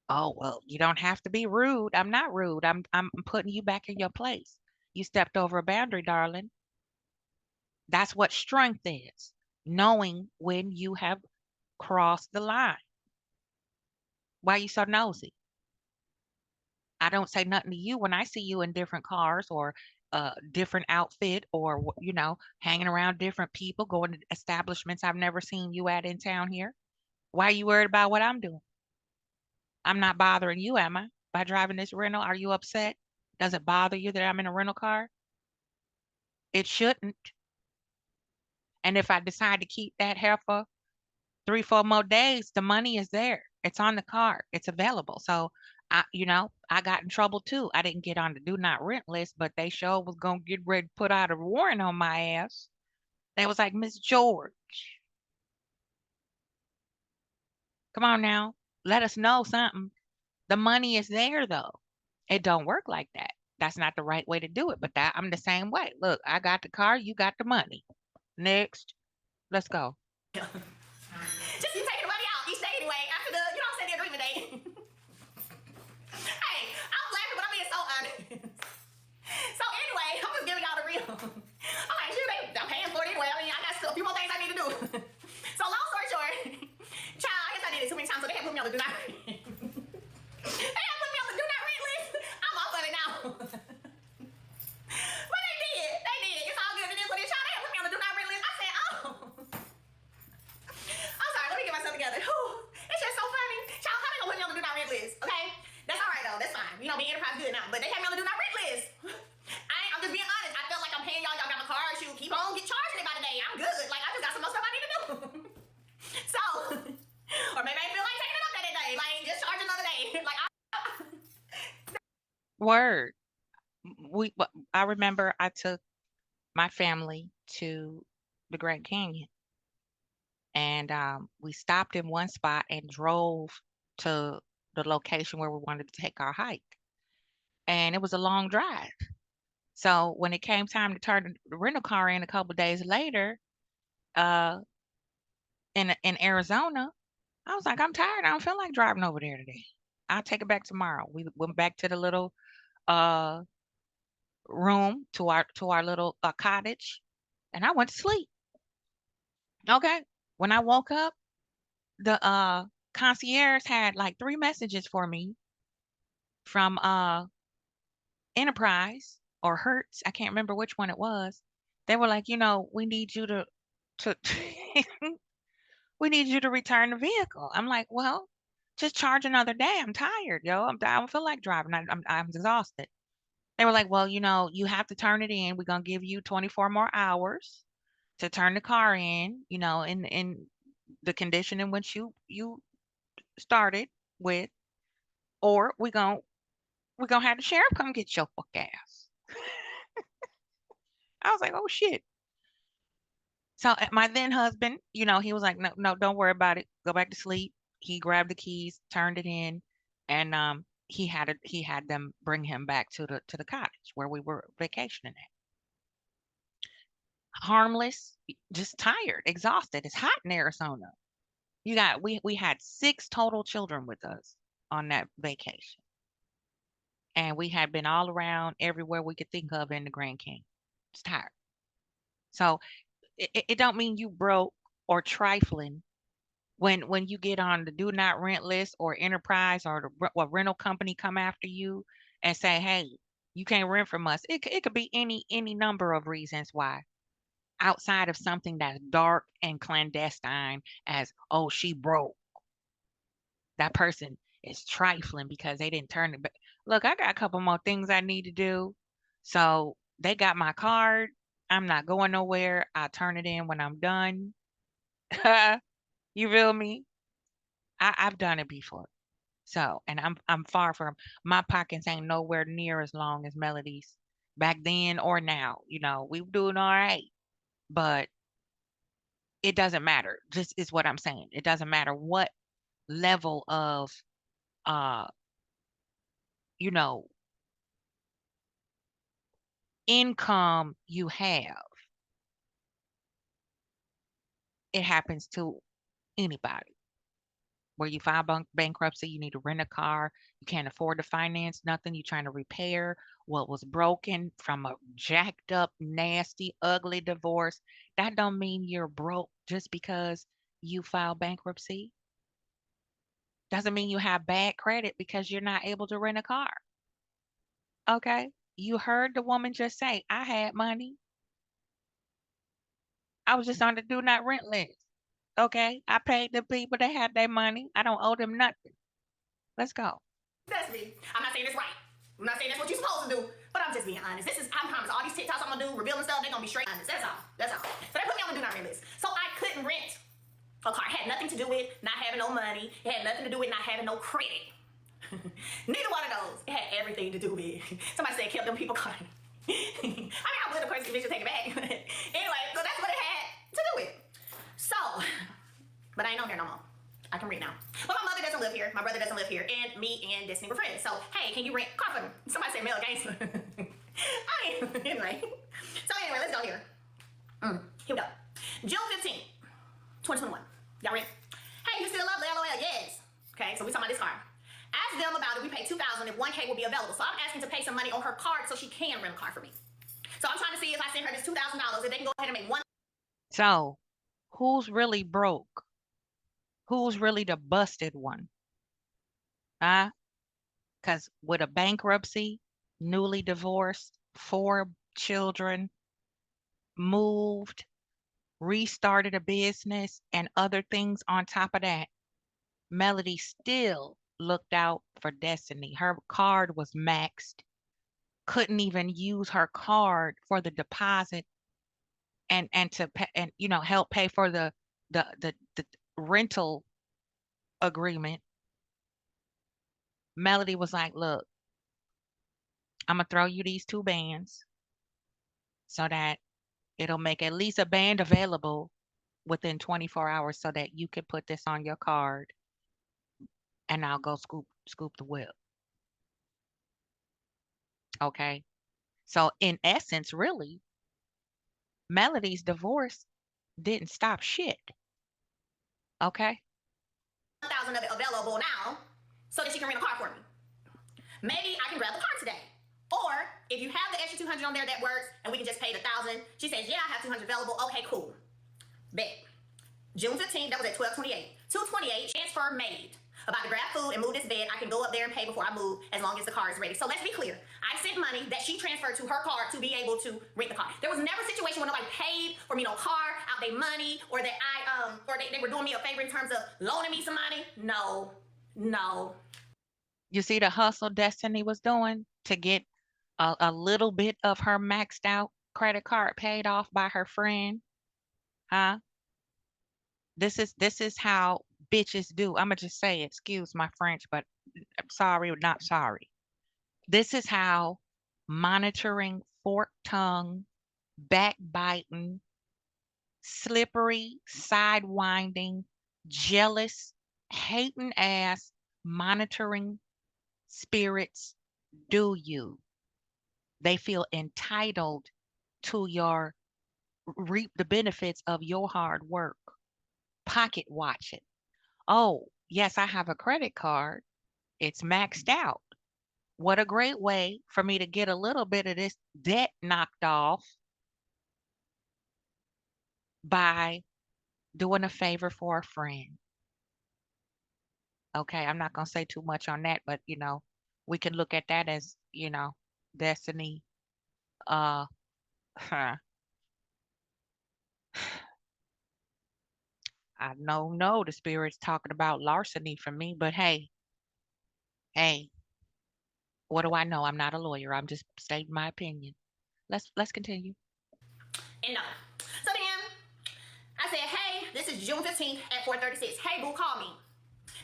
Oh, well, you don't have to be rude. I'm not rude. I'm putting you back in your place. You stepped over a boundary, darling. That's what strength is. Knowing when you have crossed the line. Why you so nosy? I don't say nothing to you when I see you in different cars, or different outfit, or hanging around different people, going to establishments I've never seen you at in town here. Why are you worried about what I'm doing? I'm not bothering you, am I? By driving this rental, are you upset? Does it bother you that I'm in a rental car? It shouldn't. And if I decide to keep that heifer 3, 4 more days, the money is there. It's on the card. It's available. So I got in trouble too. I didn't get on the do not rent list, but they sure was gonna get ready to put out a warrant on my ass. They was like, Miss George, come on now, let us know something. The money is there though. It don't work like that. That's not the right way to do it, but I'm the same way. Look, I got the car, you got the money. Next, let's go. Just you taking the money out each day anyway after the agreement date. Hey, I'm laughing, but I'm being so honest. So anyway, I'm just giving y'all the real. Okay, sure, I'm paying for it anyway. I mean, I got still a few more things I need to do. So long story short, child, I guess I did it too many times, so they had put me on the do not rent. They had put me on the do not rent list. I'm off of it now. But they did. They did. It's all good. It is what it is. Child, they had put me on the do not rent list. I said, oh. I'm sorry, let me get myself together. Whew. It's just so funny. Child, how they gonna put me on the do not rent list? Okay? That's all right though. That's fine. Being enterprise good now. But they had me on the do not rent list. I'm just being honest. I felt like I'm paying y'all. Y'all got my car. Shoot, keep on get charging it by the day. I'm good. Like I just got some more stuff I need to do. So, or maybe I feel like taking it up that day. Like just charge another day. Like Word. I remember I took my family to the Grand Canyon, and we stopped in one spot and drove to the location where we wanted to take our hike. And it was a long drive. So when it came time to turn the rental car in a couple days later, uh, in Arizona, I was like, I'm tired. I don't feel like driving over there today. I'll take it back tomorrow. We went back to the little uh room, to our little cottage, and I went to sleep. Okay. When I woke up, the concierge had like 3 messages for me from Enterprise or Hertz. I can't remember which one it was. They were like, we need you to we need you to return the vehicle. I'm like, well, just charge another day. I'm tired, yo. I don't feel like driving. I'm exhausted. They were like, well, you have to turn it in. We're gonna give you 24 more hours to turn the car in, in the condition in which you started with, or we're gonna have the sheriff come get your fuck ass. I was like, oh shit. So my then husband, he was like, no, no, don't worry about it. Go back to sleep. He grabbed the keys, turned it in, and he had them bring him back to the cottage where we were vacationing at. Harmless, just tired, exhausted. It's hot in Arizona. We had 6 total children with us on that vacation. And we had been all around everywhere we could think of in the Grand Canyon. It's tired. So it don't mean you broke or trifling when you get on the do not rent list or enterprise or rental company come after you and say, hey, you can't rent from us. It could be any number of reasons why outside of something that's dark and clandestine as, oh, she broke. That person is trifling because they didn't turn it back. Look, I got a couple more things I need to do. So they got my card. I'm not going nowhere. I'll turn it in when I'm done. You feel me? I've done it before. So, and I'm far from my pockets ain't nowhere near as long as Melody's back then or now. We doing all right. But it doesn't matter. Just is what I'm saying. It doesn't matter what level of uh, you know, income you have. It happens to anybody. Where you file bankruptcy, you need to rent a car, you can't afford to finance nothing, you're trying to repair what was broken from a jacked up, nasty, ugly divorce. That don't mean you're broke just because you file bankruptcy. Doesn't mean you have bad credit because you're not able to rent a car. Okay? You heard the woman just say, I had money. I was just on the do not rent list. Okay? I paid the people that had their money. I don't owe them nothing. Let's go. That's me. I'm not saying it's right. I'm not saying that's what you're supposed to do, but I'm just being honest. I promise, all these TikToks I'm gonna do, revealing stuff, they're gonna be straight honest. That's all. That's all. So they put me on the do not rent list. So I couldn't rent a car. It had nothing to do with not having no money. It had nothing to do with not having no credit. Neither one of those. It had everything to do with. Somebody said kept them people crying. I mean, I would, of course, eventually take it back. Anyway, so that's what it had to do with. So, but I ain't on here no more. I can read now. But my mother doesn't live here. My brother doesn't live here. And me and Destiny were friends. So, hey, can you rent a car for me? Somebody said Mel Gangster. Anyway. So, anyway, let's go here. Here we go. June 15th, 2021. Y'all ready? Hey, you still up? LOL. Yes. Okay, so we talking about this car. Ask them about it. We pay $2,000 if 1K will be available. So I'm asking to pay some money on her card so she can rent a car for me. So I'm trying to see if I send her this $2,000 if they can go ahead and make one. So, who's really broke? Who's really the busted one? Huh? Because with a bankruptcy, newly divorced, 4 children, moved, restarted a business, and other things on top of that, Melody still looked out for Destiny. Her card was maxed, couldn't even use her card for the deposit and to pay, and help pay for the rental agreement. Melody was like, look, I'm gonna throw you these 2 bands so that it'll make at least a band available within 24 hours so that you can put this on your card and I'll go scoop the whip. Okay. So in essence, really, Melody's divorce didn't stop shit. Okay. 1,000 of it available now so that she can rent a car for me. Maybe I can grab the car today. Or if you have the extra 200 on there, that works, and we can just pay the 1,000. She says, yeah, I have 200 available. Okay, cool. Bet. June 15th, that was at 12:28. 2:28, transfer made. About to grab food and move this bed. I can go up there and pay before I move as long as the car is ready. So let's be clear. I sent money that she transferred to her card to be able to rent the car. There was never a situation where nobody paid for me no car, out their money, or that they were doing me a favor in terms of loaning me some money. No. No. You see the hustle Destiny was doing to get a little bit of her maxed out credit card paid off by her friend? Huh? This is how bitches do. I'ma just say, excuse my French, but I'm sorry, not sorry. This is how monitoring, fork tongue, backbiting, slippery, sidewinding, jealous, hating ass, monitoring spirits do you. They feel entitled to your reap the benefits of your hard work. Pocket watch it. Oh, yes, I have a credit card. It's maxed out. What a great way for me to get a little bit of this debt knocked off by doing a favor for a friend. Okay, I'm not going to say too much on that, but we can look at that as, destiny. Uh, huh. I know, no, the spirit's talking about larceny for me, but hey, hey, what do I know? I'm not a lawyer. I'm just stating my opinion. Let's continue. And no. So then I said, hey, this is June 15th at 4:36. Hey, boo, call me.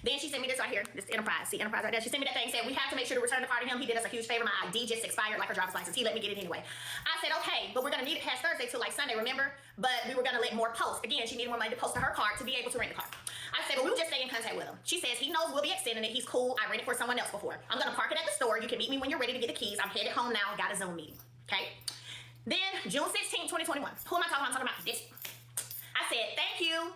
Then she sent me this right here, this Enterprise. See, Enterprise right there. She sent me that thing, said, we have to make sure to return the car to him. He did us a huge favor. My ID just expired, like her driver's license. He let me get it anyway. I said, okay, but we're going to need it past Thursday till like Sunday, remember? But we were going to let more post. Again, she needed more money to post to her card to be able to rent the car. I said, well, we'll just stay in contact with him. She says, he knows we'll be extending it. He's cool. I rented for someone else before. I'm going to park it at the store. You can meet me when you're ready to get the keys. I'm headed home now. Got a Zoom meeting. Okay? Then, June 16, 2021. Who am I talking about? I'm talking about this. I said, thank you.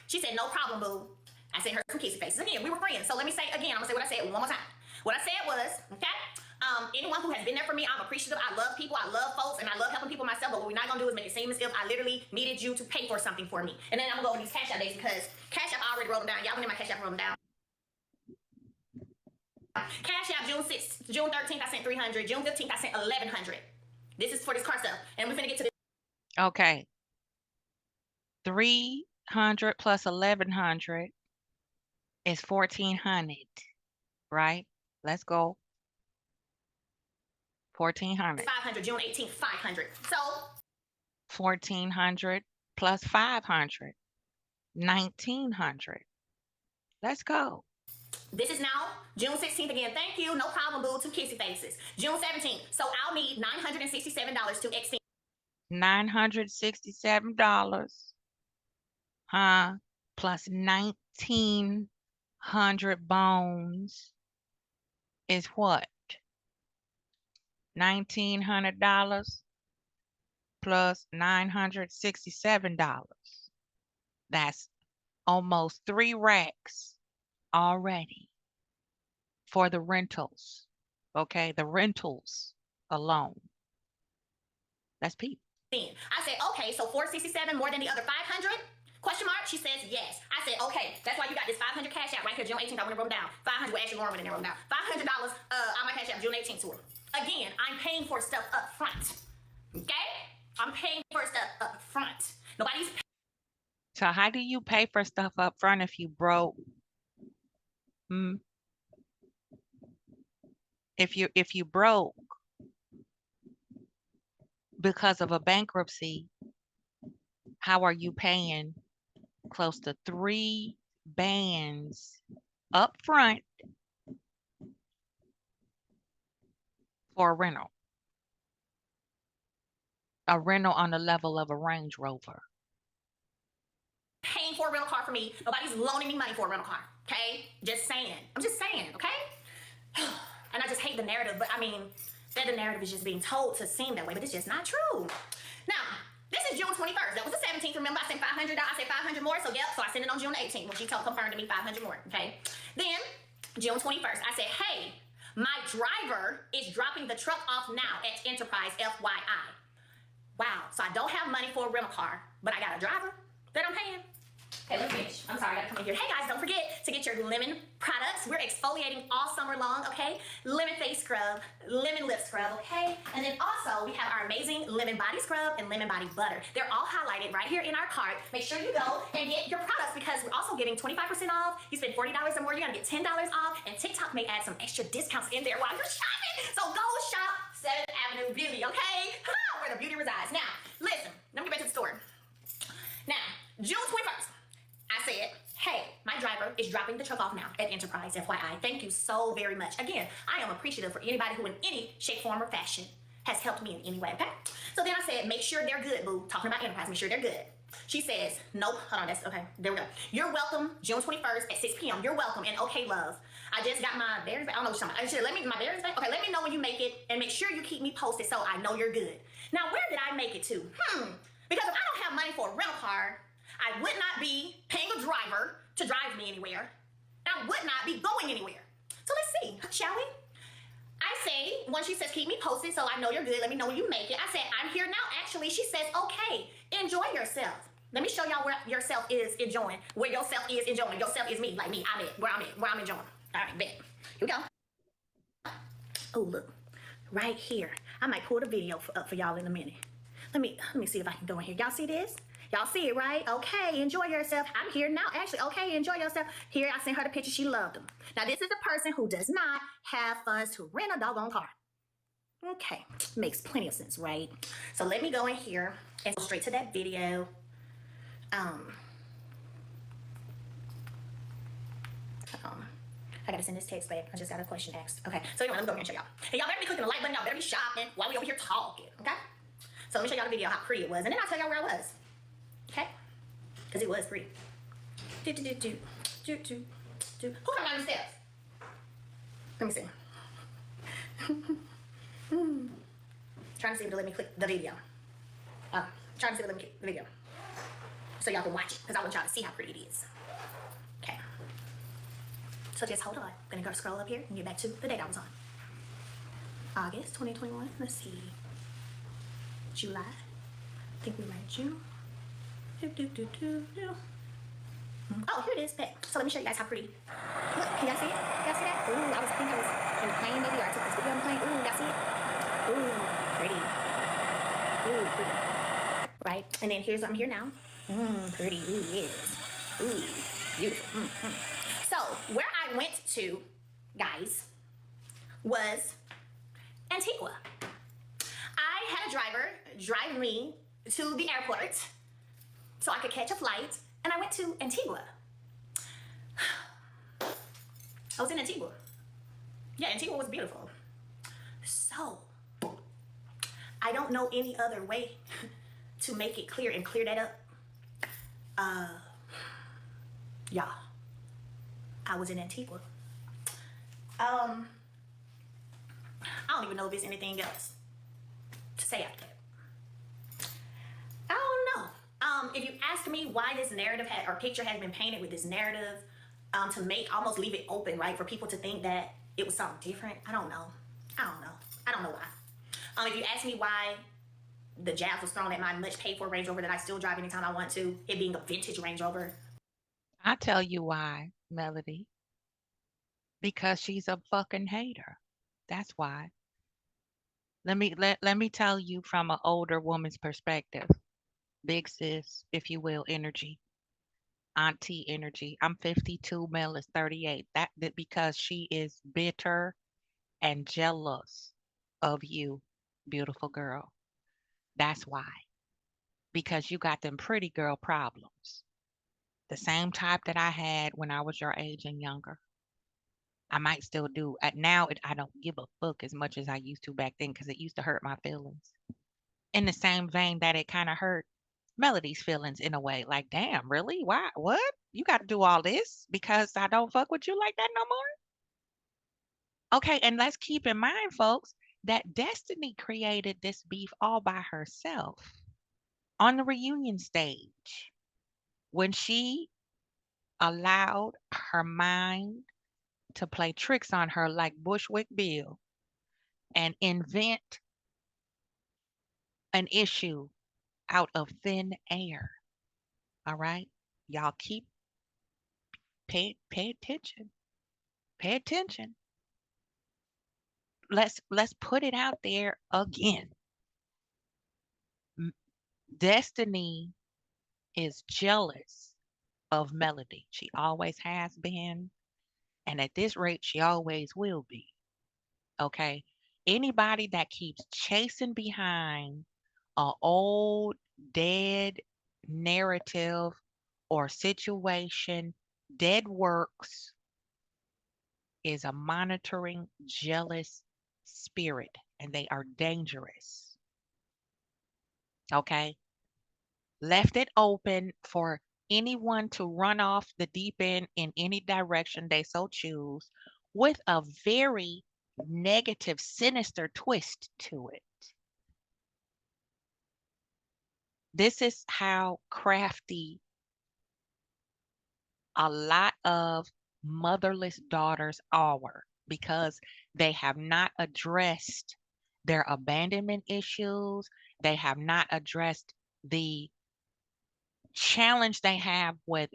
She said, no problem, boo. I sent her some kissy faces. Again, we were friends. So let me say again, I'm going to say what I said one more time. What I said was, okay, anyone who has been there for me, I'm appreciative. I love people. I love folks. And I love helping people myself. But what we're not going to do is make it seem as if I literally needed you to pay for something for me. And then I'm going to go over these Cash App days because Cash App, I already wrote them down. Y'all went in my Cash App, wrote them down. Cash App, June 6th, June 13th, I sent 300. June 15th, I sent 1,100. This is for this car stuff. And we're going to get to this. Okay. 300 plus 1,100 is 1,400, right? Let's go. 1,400. 500, June 18th, 500. So 1,400 plus 500, 1,900. Let's go. this is now June 16th again. Thank you. No problem, boo. Two kissy faces. June 17th. So I'll need $967 to extend. $967, huh? Plus 1,900 bones is what? $1,900 plus $967. That's almost 3 racks already for the rentals. Okay, the rentals alone. That's peep. I said, okay, so 467 more than the other 500? Question mark? She says yes. I said, okay, that's why you got this 500 Cash App right here, June 18th. I went and wrote them down. 500, well, actually, Lauren went and wrote them down. $500 on my Cash App, June 18th to her. Again, I'm paying for stuff up front. Okay? I'm paying for stuff up front. Nobody's paying. So how do you pay for stuff up front if you broke? If you broke because of a bankruptcy, how are you paying close to 3 bands up front for a rental? A rental on the level of a Range Rover. Paying for a rental car for me. Nobody's loaning me money for a rental car. Okay? Just saying. I'm just saying, okay? And I just hate the narrative, but I mean, that the narrative is just being told to seem that way, but it's just not true. Now, this is June 21st. That was the 17th. Remember, I sent 500. I said 500 more. So, yep. So, I sent it on June 18th when she confirmed to me 500 more. Okay. Then, June 21st, I said, hey, my driver is dropping the truck off now at Enterprise, FYI. Wow. So, I don't have money for a rental car, but I got a driver that I'm paying. Okay, let's finish. I'm sorry, I gotta come in here. Hey guys, don't forget to get your lemon products. We're exfoliating all summer long, okay? Lemon face scrub, lemon lip scrub, okay? And then also, we have our amazing lemon body scrub and lemon body butter. They're all highlighted right here in our cart. Make sure you go and get your products because we're also giving 25% off. You spend $40 or more, you're gonna get $10 off. And TikTok may add some extra discounts in there while you're shopping. So go shop 7th Avenue Beauty, okay? Where the beauty resides. Now, listen, let me get back to the store. Now, June 21st. I said, hey, my driver is dropping the truck off now at Enterprise, FYI. Thank you so very much. Again, I am appreciative for anybody who in any shape, form, or fashion has helped me in any way, okay? So then I said, make sure they're good, boo. Talking about Enterprise, make sure they're good. She says, nope, hold on, that's okay. There we go. You're welcome, June 21st at 6 p.m. You're welcome, and okay, love. I just got my berries back. I don't know what you're talking about. Let me, my berries back? Okay, let me know when you make it, and make sure you keep me posted so I know you're good. Now, where did I make it to? Because if I don't have money for a rental car, I would not be paying a driver to drive me anywhere. I would not be going anywhere. So let's see, shall we? I say, when she says, keep me posted so I know you're good, let me know when you make it. I said, I'm here now, actually. She says, okay, enjoy yourself. Let me show y'all where yourself is enjoying. Where yourself is enjoying. Yourself is me, like me. I'm it. Where I'm enjoying. All right, bet. Here we go. Oh, look. Right here. I might pull the video up for y'all in a minute. Let me see if I can go in here. Y'all see this? Y'all see it, right? Okay, enjoy yourself. I'm here now, actually. Okay, enjoy yourself. Here, I sent her the picture. She loved them. Now, this is a person who does not have funds to rent a doggone car. Okay, makes plenty of sense, right? So let me go in here and go straight to that video. I gotta send this text back. I just got a question asked. Okay, so anyway, let me go here and show y'all. And y'all better be clicking the like button. Y'all better be shopping while we over here talking, okay? So let me show y'all the video, how pretty it was. And then I'll tell y'all where I was, okay? Because it was pretty. Who come down the steps? Let me see. Trying to see if it'll let me click the video. Trying to see if it'll let me click the video. So y'all can watch it, because I want y'all to see how pretty it is. Okay. So just hold on. I'm gonna go scroll up here and get back to the date I was on. August 2021. Let's see. July. I think we were in June. Oh, here it is. Back. So let me show you guys how pretty. Look, can y'all see it? Y'all see that? Ooh, I think I was in the plane maybe, or I took this video on the plane. Ooh, y'all see it? Ooh, pretty. Ooh, pretty. Right? And then here's, I'm here now. Pretty. Ooh, yes. Ooh, beautiful. So, where I went to, guys, was Antigua. I had a driver drive me to the airport so I could catch a flight, and I went to Antigua. I was in Antigua. Yeah, Antigua was beautiful. So, I don't know any other way to make it clear and clear that up. Yeah, I was in Antigua. I don't even know if there's anything else to say after that. I don't know. If you ask me why this narrative or picture has been painted with this narrative, to make, almost leave it open, right, for people to think that it was something different, I don't know. I don't know why. If you ask me why the jab was thrown at my much paid for Range Rover that I still drive anytime I want to, it being a vintage Range Rover. I tell you why, Melody. Because she's a fucking hater. That's why. Let me tell you from an older woman's perspective. Big sis, if you will, energy. Auntie energy. I'm 52, Mel is 38. That because she is bitter and jealous of you, beautiful girl. That's why. Because you got them pretty girl problems. The same type that I had when I was your age and younger. I might still do. Now I don't give a fuck as much as I used to back then because it used to hurt my feelings. In the same vein that it kind of hurt Melody's feelings in a way. Like, damn, really? Why? What? You got to do all this because I don't fuck with you like that no more? Okay, and let's keep in mind, folks, that Destiny created this beef all by herself on the reunion stage when she allowed her mind to play tricks on her like Bushwick Bill and invent an issue out of thin air. All right? Y'all keep pay attention. Pay attention. Let's put it out there again. Destiny is jealous of Melody. She always has been, and at this rate she always will be. Okay? Anybody that keeps chasing behind a old dead narrative or situation, dead works, is a monitoring, jealous spirit, and they are dangerous. Okay? left it open for anyone to run off the deep end in any direction they so choose, with a very negative, sinister twist to it. This is how crafty a lot of motherless daughters are, because they have not addressed their abandonment issues. They have not addressed the challenge they have with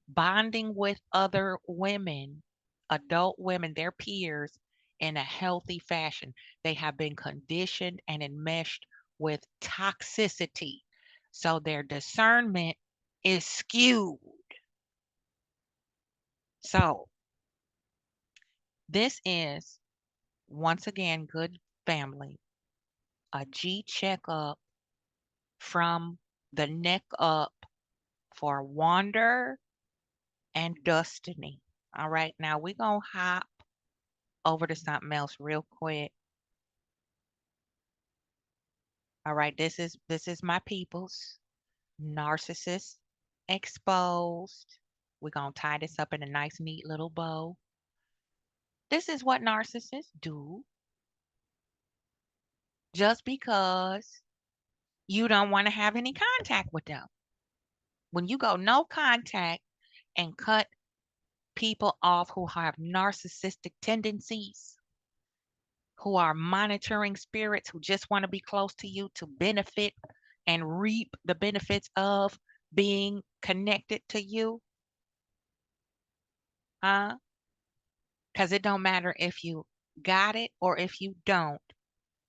bonding with other women, adult women, their peers, in a healthy fashion. They have been conditioned and enmeshed with toxicity. So their discernment is skewed. So this is, once again, good family, a G checkup from the neck up for Wander and Destiny. All right, now we're going to hop over to something else real quick. All right, this is my people's narcissist exposed. We're going to tie this up in a nice neat little bow. This is what narcissists do just because you don't want to have any contact with them. When you go no contact and cut people off who have narcissistic tendencies, who are monitoring spirits, who just want to be close to you to benefit and reap the benefits of being connected to you, huh? Because it don't matter if you got it or if you don't.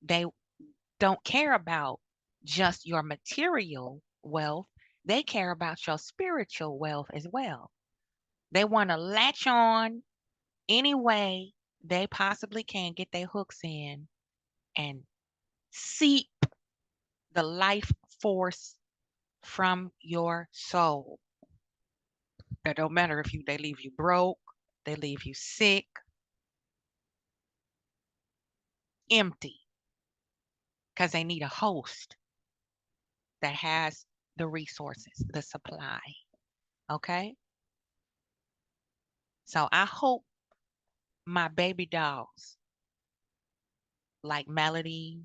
They don't care about just your material wealth. They care about your spiritual wealth as well. They want to latch on any way they possibly can, get their hooks in and seep the life force from your soul. That don't matter if they leave you broke, they leave you sick, empty, because they need a host that has the resources, the supply. Okay? So I hope my baby dolls, like Melody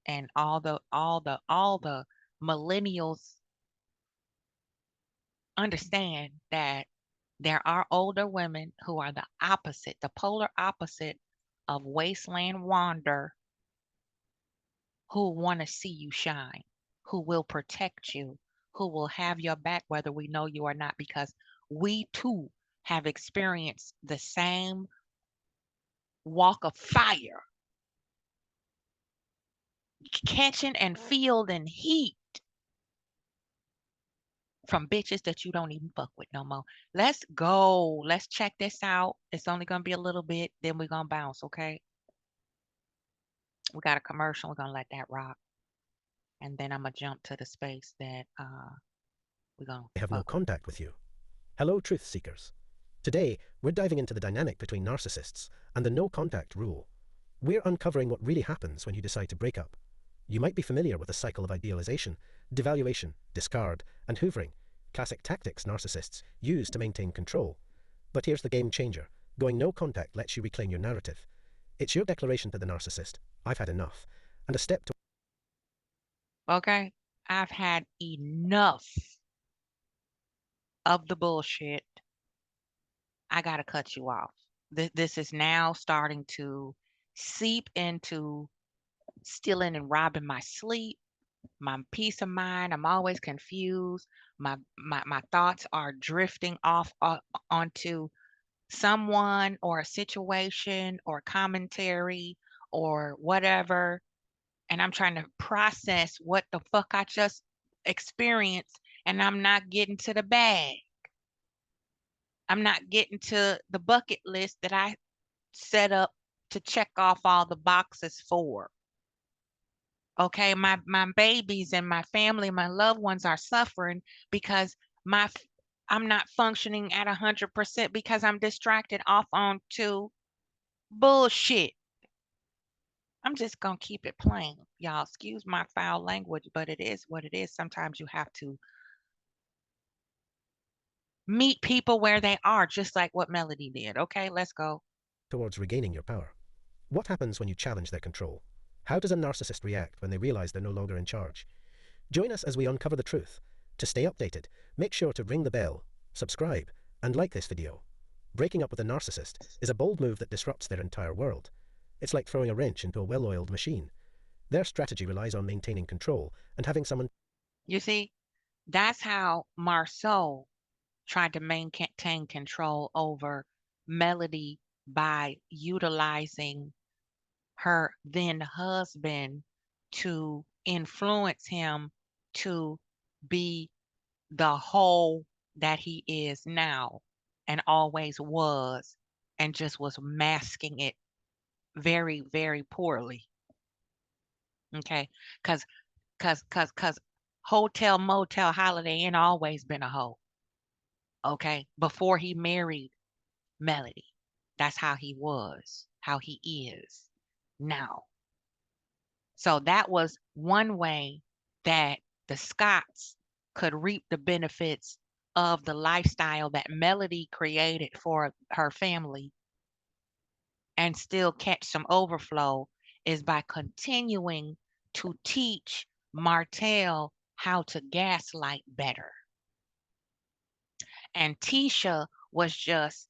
and all the millennials, understand that there are older women who are the opposite, the polar opposite of Wasteland Wander, who want to see you shine, who will protect you, who will have your back whether we know you or not, because we too have experienced the same walk of fire, catching and fielding heat from bitches that you don't even fuck with no more. Let's go. Let's check this out. It's only gonna be a little bit, then we're gonna bounce, okay? We got a commercial, we're gonna let that rock. And then I'm gonna jump to the space that we're gonna They have no fuck with. contact with you. Hello, truth seekers. Today, we're diving into the dynamic between narcissists and the no contact rule. We're uncovering what really happens when you decide to break up. You might be familiar with the cycle of idealization, devaluation, discard, and hoovering, classic tactics narcissists use to maintain control. But here's the game changer. Going no contact lets you reclaim your narrative. It's your declaration to the narcissist, I've had enough, and a step to Okay? I've had enough of the bullshit. I gotta cut you off. This is now starting to seep into stealing and robbing my sleep, my peace of mind. I'm always confused. My thoughts are drifting off onto someone or a situation or commentary or whatever. And I'm trying to process what the fuck I just experienced, and I'm not getting to the bag. I'm not getting to the bucket list that I set up to check off all the boxes for. Okay, my babies and my family, my loved ones are suffering because I'm not functioning at 100% because I'm distracted off onto bullshit. I'm just gonna keep it plain, y'all. Excuse my foul language, but it is what it is. Sometimes you have to Meet people where they are, just like what Melody did. Okay, let's go. towards regaining your power. What happens when you challenge their control? How does a narcissist react when they realize they're no longer in charge? Join us as we uncover the truth. To stay updated, make sure to ring the bell, subscribe, and like this video. Breaking up with a narcissist is a bold move that disrupts their entire world. It's like throwing a wrench into a well-oiled machine. Their strategy relies on maintaining control and having someone You see, that's how Marceau tried to maintain control over Melody by utilizing her then husband to influence him to be the whole that he is now and always was, and just was masking it very, very poorly. Okay. Cause hotel, motel, Holiday Inn always been a hoe. Okay. Before he married Melody. That's how he was, how he is now. So that was one way that the Scotts could reap the benefits of the lifestyle that Melody created for her family and still catch some overflow is by continuing to teach Martell how to gaslight better. And Tisha was just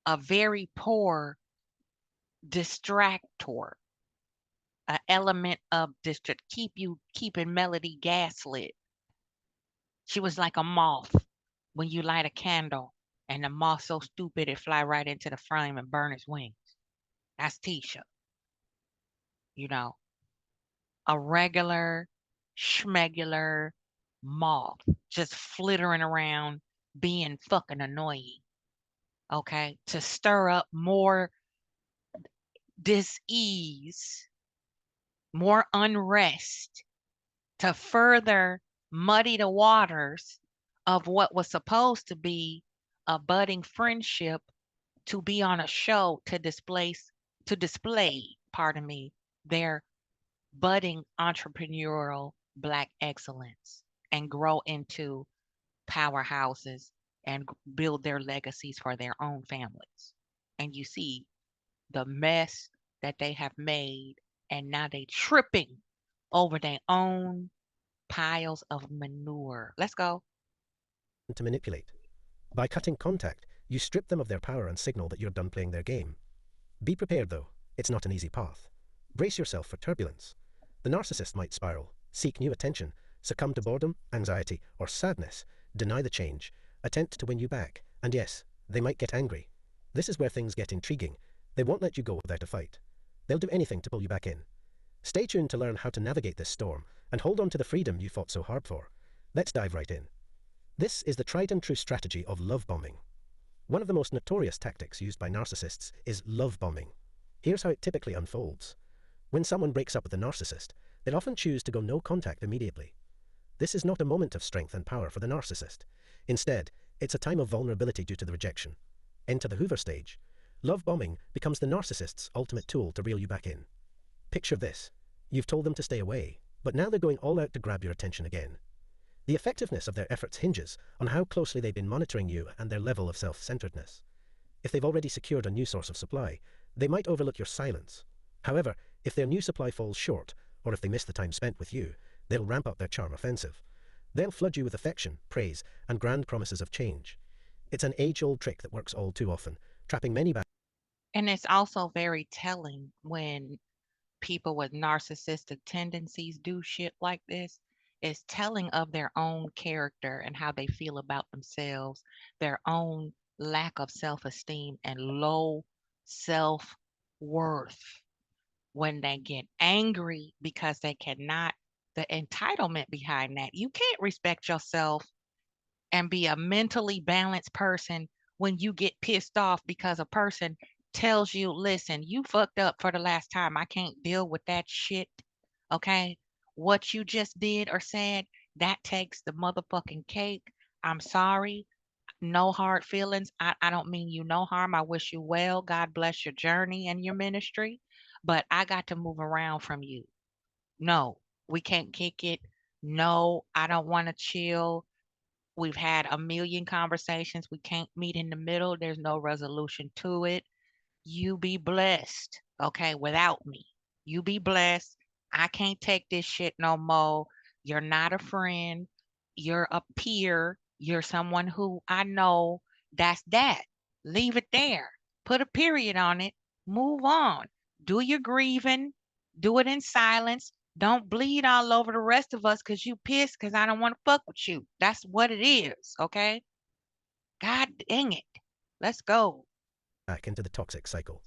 a very poor distractor, an element of district keeping Melody gaslit. She was like a moth when you light a candle and the moth so stupid it fly right into the flame and burn its wings. That's Tisha, you know, a regular schmegular moth just flittering around being fucking annoying. Okay, to stir up more dis-ease, more unrest, to further muddy the waters of what was supposed to be a budding friendship to be on a show to display, pardon me, their budding entrepreneurial black excellence and grow into powerhouses and build their legacies for their own families. And you see the mess that they have made, and now they tripping over their own piles of manure. Let's go. to manipulate. By cutting contact, you strip them of their power and signal that you're done playing their game. Be prepared though, it's not an easy path. Brace yourself for turbulence. The narcissist might spiral, seek new attention, succumb to boredom, anxiety, or sadness, deny the change, attempt to win you back, and yes, they might get angry. This is where things get intriguing. They won't let you go without a fight. They'll do anything to pull you back in. Stay tuned to learn how to navigate this storm and hold on to the freedom you fought so hard for. Let's dive right in. This is the tried and true strategy of love bombing. One of the most notorious tactics used by narcissists is love bombing. Here's how it typically unfolds. When someone breaks up with a narcissist, they'll often choose to go no contact immediately. This is not a moment of strength and power for the narcissist. Instead, it's a time of vulnerability due to the rejection. Enter the Hoover stage. Love bombing becomes the narcissist's ultimate tool to reel you back in. Picture this. You've told them to stay away, but now they're going all out to grab your attention again. The effectiveness of their efforts hinges on how closely they've been monitoring you and their level of self-centeredness. If they've already secured a new source of supply, they might overlook your silence. However, if their new supply falls short, or if they miss the time spent with you, they'll ramp up their charm offensive. They'll flood you with affection, praise, and grand promises of change. It's an age-old trick that works all too often, trapping many back. And it's also very telling when people with narcissistic tendencies do shit like this. It's telling of their own character and how they feel about themselves, their own lack of self esteem and low self worth when they get angry because they cannot, the entitlement behind that. You can't respect yourself and be a mentally balanced person when you get pissed off because a person tells you, listen, you fucked up for the last time. I can't deal with that shit. Okay. What you just did or said, that takes the motherfucking cake. I'm sorry. No hard feelings. I don't mean you no harm. I wish you well. God bless your journey and your ministry. But I got to move around from you. No, we can't kick it. No, I don't want to chill. We've had a million conversations. We can't meet in the middle. There's no resolution to it. You be blessed, okay, without me. You be blessed. I can't take this shit no more. You're not a friend. You're a peer. You're someone who I know. That's that. Leave it there. Put a period on it. Move on. Do your grieving. Do it in silence. Don't bleed all over the rest of us because you pissed because I don't want to fuck with you. That's what it is, okay? God dang it. Let's go. Back into the toxic cycle.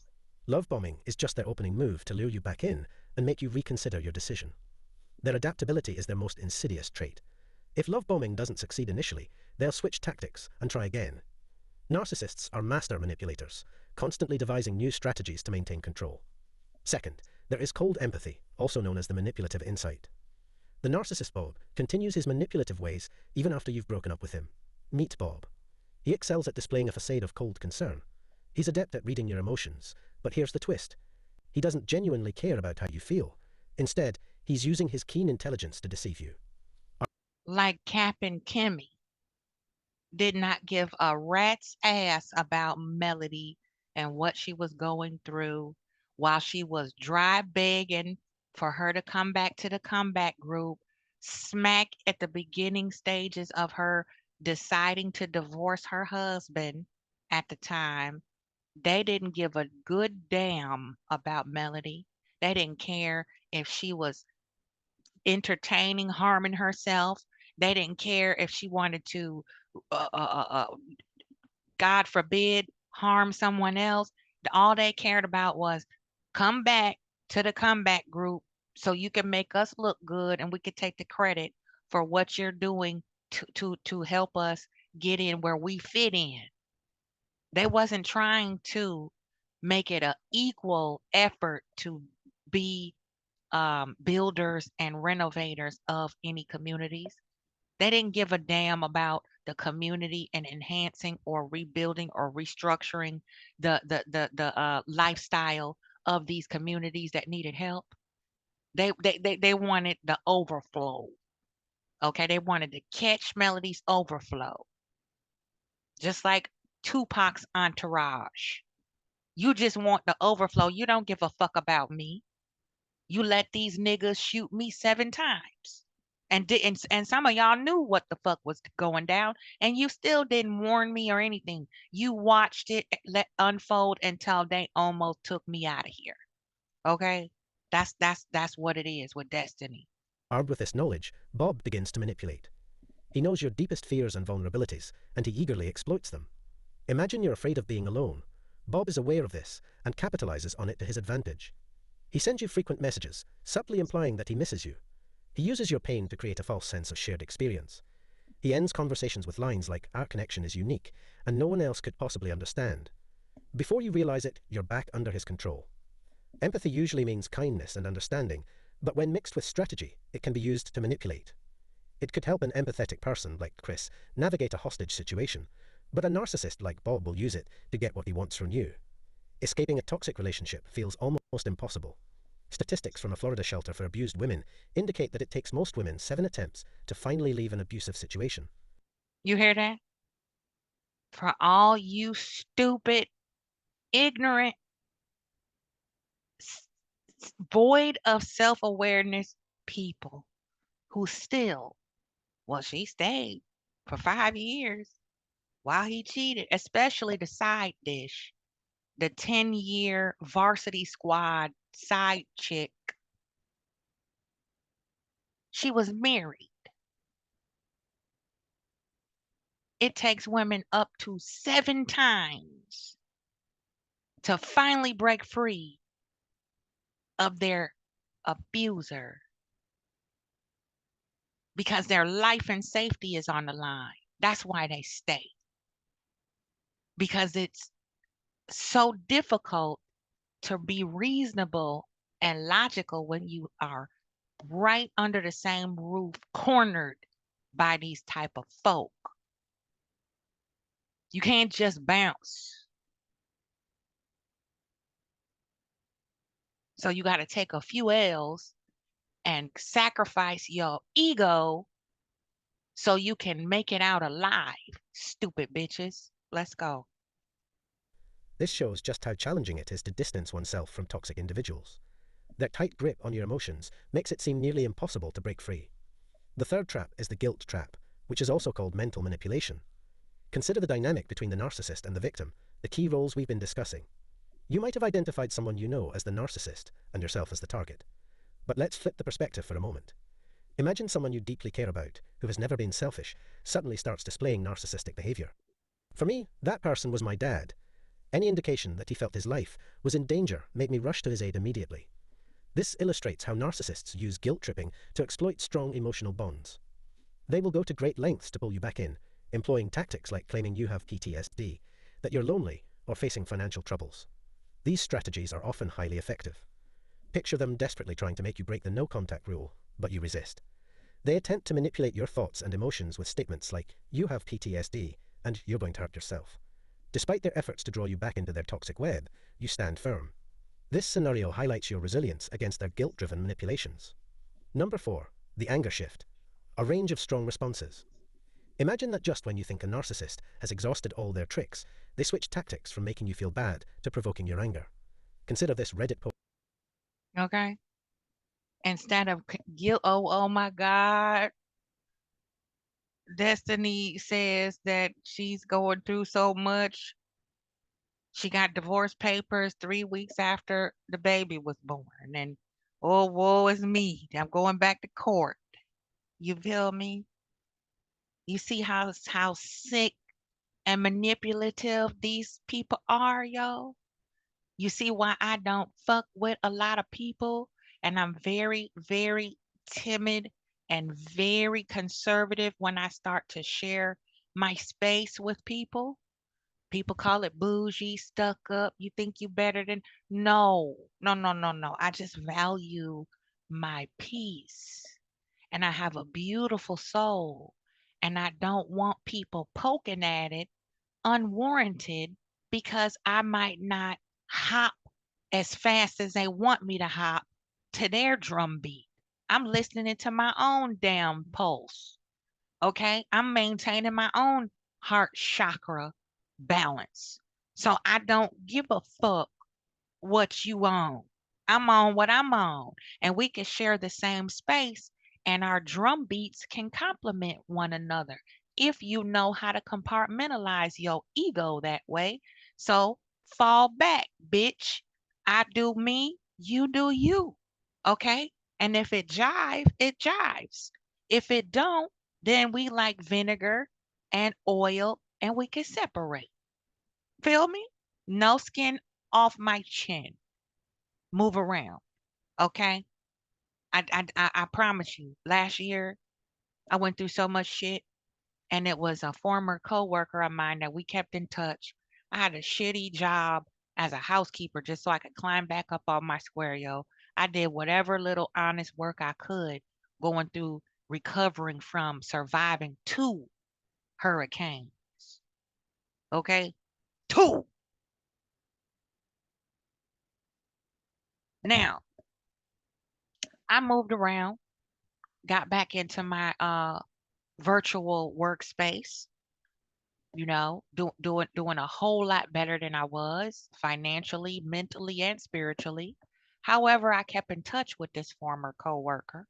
Love bombing is just their opening move to lure you back in and make you reconsider your decision. Their adaptability is their most insidious trait. If love bombing doesn't succeed initially, they'll switch tactics and try again. Narcissists are master manipulators, constantly devising new strategies to maintain control. Second, there is cold empathy, also known as the manipulative insight. The narcissist Bob continues his manipulative ways even after you've broken up with him. Meet Bob. He excels at displaying a facade of cold concern. He's adept at reading your emotions, but here's the twist. He doesn't genuinely care about how you feel. Instead, he's using his keen intelligence to deceive you. Like Captain Kimmy did not give a rat's ass about Melody and what she was going through while she was dry begging for her to come back to the comeback group, smack at the beginning stages of her deciding to divorce her husband at the time. They didn't give a good damn about Melody. They didn't care if she was entertaining harming herself. They didn't care if she wanted to, uh, uh, uh, uh, God forbid, harm someone else. All they cared about was come back to the comeback group so you can make us look good and we could take the credit for what you're doing to help us get in where we fit in. They wasn't trying to make it a equal effort to be builders and renovators of any communities. They didn't give a damn about the community and enhancing or rebuilding or restructuring the lifestyle of these communities that needed help. They wanted the overflow. Okay, they wanted to catch Melody's overflow, just like Tupac's entourage. You just want the overflow. You don't give a fuck about me. You let these niggas shoot me 7 times. And some of y'all knew what the fuck was going down, and you still didn't warn me or anything. You watched it let unfold until they almost took me out of here. Okay? That's what it is with destiny. Armed with this knowledge, Bob begins to manipulate. He knows your deepest fears and vulnerabilities, and he eagerly exploits them. Imagine you're afraid of being alone. Bob is aware of this and capitalizes on it to his advantage. He sends you frequent messages, subtly implying that he misses you. He uses your pain to create a false sense of shared experience. He ends conversations with lines like, "Our connection is unique, and no one else could possibly understand." Before you realize it, you're back under his control. Empathy usually means kindness and understanding, but when mixed with strategy, it can be used to manipulate. It could help an empathetic person, like Chris, navigate a hostage situation, but a narcissist like Bob will use it to get what he wants from you. Escaping a toxic relationship feels almost impossible. Statistics from a Florida shelter for abused women indicate that it takes most women 7 attempts to finally leave an abusive situation. You hear that? For all you stupid, ignorant, void of self-awareness people who still, well, she stayed for 5 years while he cheated, especially the side dish, the 10-year varsity squad side chick. She was married. It takes women up to 7 times to finally break free of their abuser because their life and safety is on the line. That's why they stay. Because it's so difficult to be reasonable and logical when you are right under the same roof, cornered by these type of folk. You can't just bounce. So you got to take a few L's and sacrifice your ego so you can make it out alive, stupid bitches. Let's go. This shows just how challenging it is to distance oneself from toxic individuals. Their tight grip on your emotions makes it seem nearly impossible to break free. The third trap is the guilt trap, which is also called mental manipulation. Consider the dynamic between the narcissist and the victim, the key roles we've been discussing. You might have identified someone you know as the narcissist and yourself as the target. But let's flip the perspective for a moment. Imagine someone you deeply care about, who has never been selfish, suddenly starts displaying narcissistic behavior. For me, that person was my dad. Any indication that he felt his life was in danger made me rush to his aid immediately. This illustrates how narcissists use guilt tripping to exploit strong emotional bonds. They will go to great lengths to pull you back in, employing tactics like claiming you have PTSD, that you're lonely, or facing financial troubles. These strategies are often highly effective. Picture them desperately trying to make you break the no contact rule, but you resist. They attempt to manipulate your thoughts and emotions with statements like, you have PTSD, and you're going to hurt yourself. Despite their efforts to draw you back into their toxic web, you stand firm. This scenario highlights your resilience against their guilt-driven manipulations. Number 4. The anger shift. A range of strong responses. Imagine that just when you think a narcissist has exhausted all their tricks, they switch tactics from making you feel bad to provoking your anger. Consider this Reddit post. Okay. Instead of guilt, oh my God, Destiny says that she's going through so much. She got divorce papers 3 weeks after the baby was born. And oh, woe is me. I'm going back to court. You feel me? You see how sick and manipulative these people are, yo? You see why I don't fuck with a lot of people and I'm very, very timid and very conservative when I start to share my space with people? People call it bougie, stuck up. You think you better than no, no, no, no, no. I just value my peace. And I have a beautiful soul. And I don't want people poking at it unwarranted because I might not hop as fast as they want me to hop to their drum beat. I'm listening to my own damn pulse. Okay. I'm maintaining my own heart chakra balance. So I don't give a fuck what you on. I'm on what I'm on. And we can share the same space and our drum beats can complement one another if you know how to compartmentalize your ego that way. So fall back, bitch. I do me, you do you. Okay? And if it jive, it jives. If it don't, then we like vinegar and oil and we can separate. Feel me? No skin off my chin. Move around. Okay? I promise you, last year I went through so much shit, and it was a former coworker of mine that we kept in touch. I had a shitty job as a housekeeper just so I could climb back up on my square, yo. I did whatever little honest work I could going through recovering from surviving 2 hurricanes. Okay? Two. Now, I moved around, got back into my virtual workspace, doing a whole lot better than I was financially, mentally, and spiritually. However, I kept in touch with this former coworker,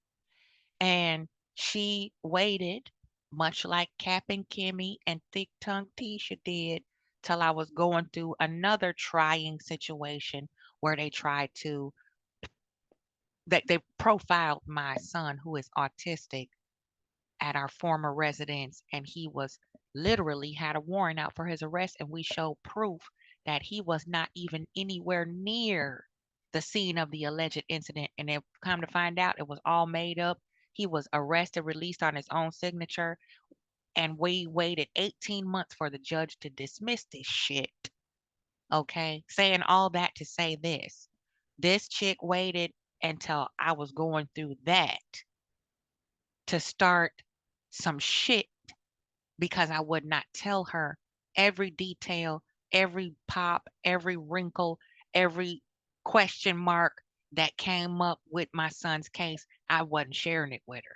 and she waited, much like Cap and Kimmy and Thick Tongue Tisha did, till I was going through another trying situation where they profiled my son who is autistic at our former residence, and he was literally had a warrant out for his arrest, and we showed proof that he was not even anywhere near the scene of the alleged incident, and then come to find out it was all made up. He was arrested, released on his own signature, and we waited 18 months for the judge to dismiss this shit. Okay, saying all that to say this chick waited until I was going through that to start some shit because I would not tell her every detail, every pop, every wrinkle, every question mark that came up with my son's case. I wasn't sharing it with her.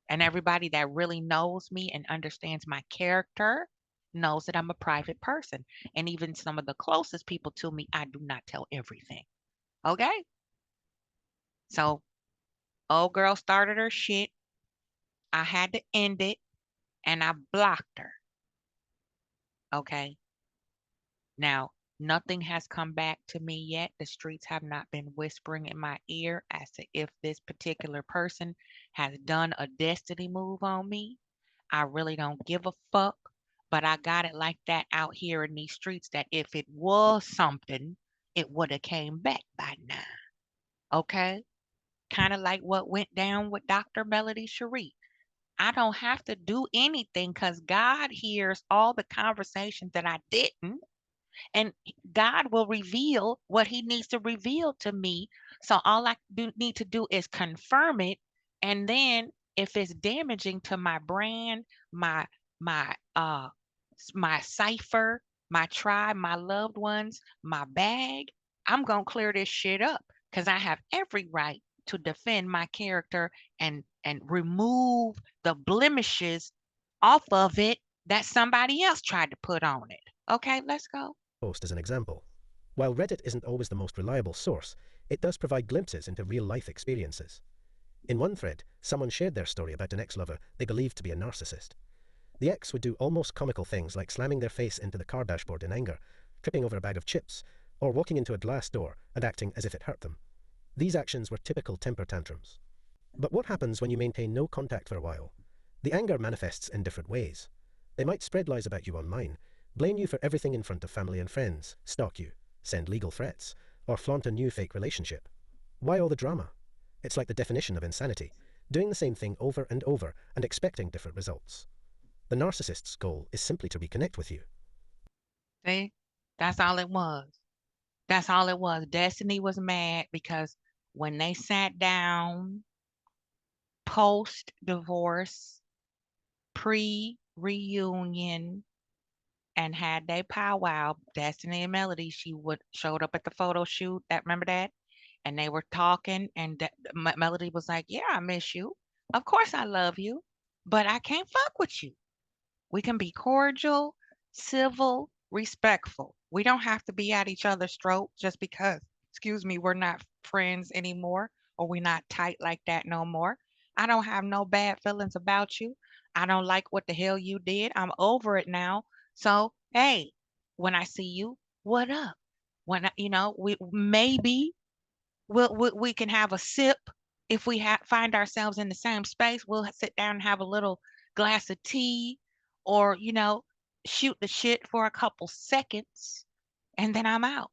And everybody that really knows me and understands my character knows that I'm a private person. And even some of the closest people to me, I do not tell everything. Okay? So, old girl started her shit. I had to end it and I blocked her. Okay? Now, nothing has come back to me yet. The streets have not been whispering in my ear as to if this particular person has done a destiny move on me. I really don't give a fuck, but I got it like that out here in these streets that if it was something, it would have came back by now. Okay? Kind of like what went down with Dr. Melody Cherie. I don't have to do anything because God hears all the conversations that I didn't, and God will reveal what he needs to reveal to me. So all I need to do is confirm it, and then if it's damaging to my brand, my my my cipher, my tribe, my loved ones, my bag, I'm going to clear this shit up cuz I have every right to defend my character and remove the blemishes off of it that somebody else tried to put on it. Okay, let's go. Post as an example. While Reddit isn't always the most reliable source, it does provide glimpses into real-life experiences. In one thread, someone shared their story about an ex-lover they believed to be a narcissist. The ex would do almost comical things like slamming their face into the car dashboard in anger, tripping over a bag of chips, or walking into a glass door and acting as if it hurt them. These actions were typical temper tantrums. But what happens when you maintain no contact for a while? The anger manifests in different ways. They might spread lies about you online, blame you for everything in front of family and friends, stalk you, send legal threats, or flaunt a new fake relationship. Why all the drama? It's like the definition of insanity, doing the same thing over and over and expecting different results. The narcissist's goal is simply to reconnect with you. See? That's all it was. That's all it was. Destiny was mad because when they sat down post divorce, pre reunion, and had they powwow, Destiny and Melody, she would showed up at the photo shoot. That remember that? And they were talking, and Melody was like, "Yeah, I miss you. Of course, I love you, but I can't fuck with you. We can be cordial, civil, respectful. We don't have to be at each other's throat just because, excuse me, we're not friends anymore or we're not tight like that no more. I don't have no bad feelings about you. I don't like what the hell you did. I'm over it now. So, hey, when I see you, what up? When we maybe we can have a sip if we find ourselves in the same space. We'll sit down and have a little glass of tea, or shoot the shit for a couple seconds, and then I'm out.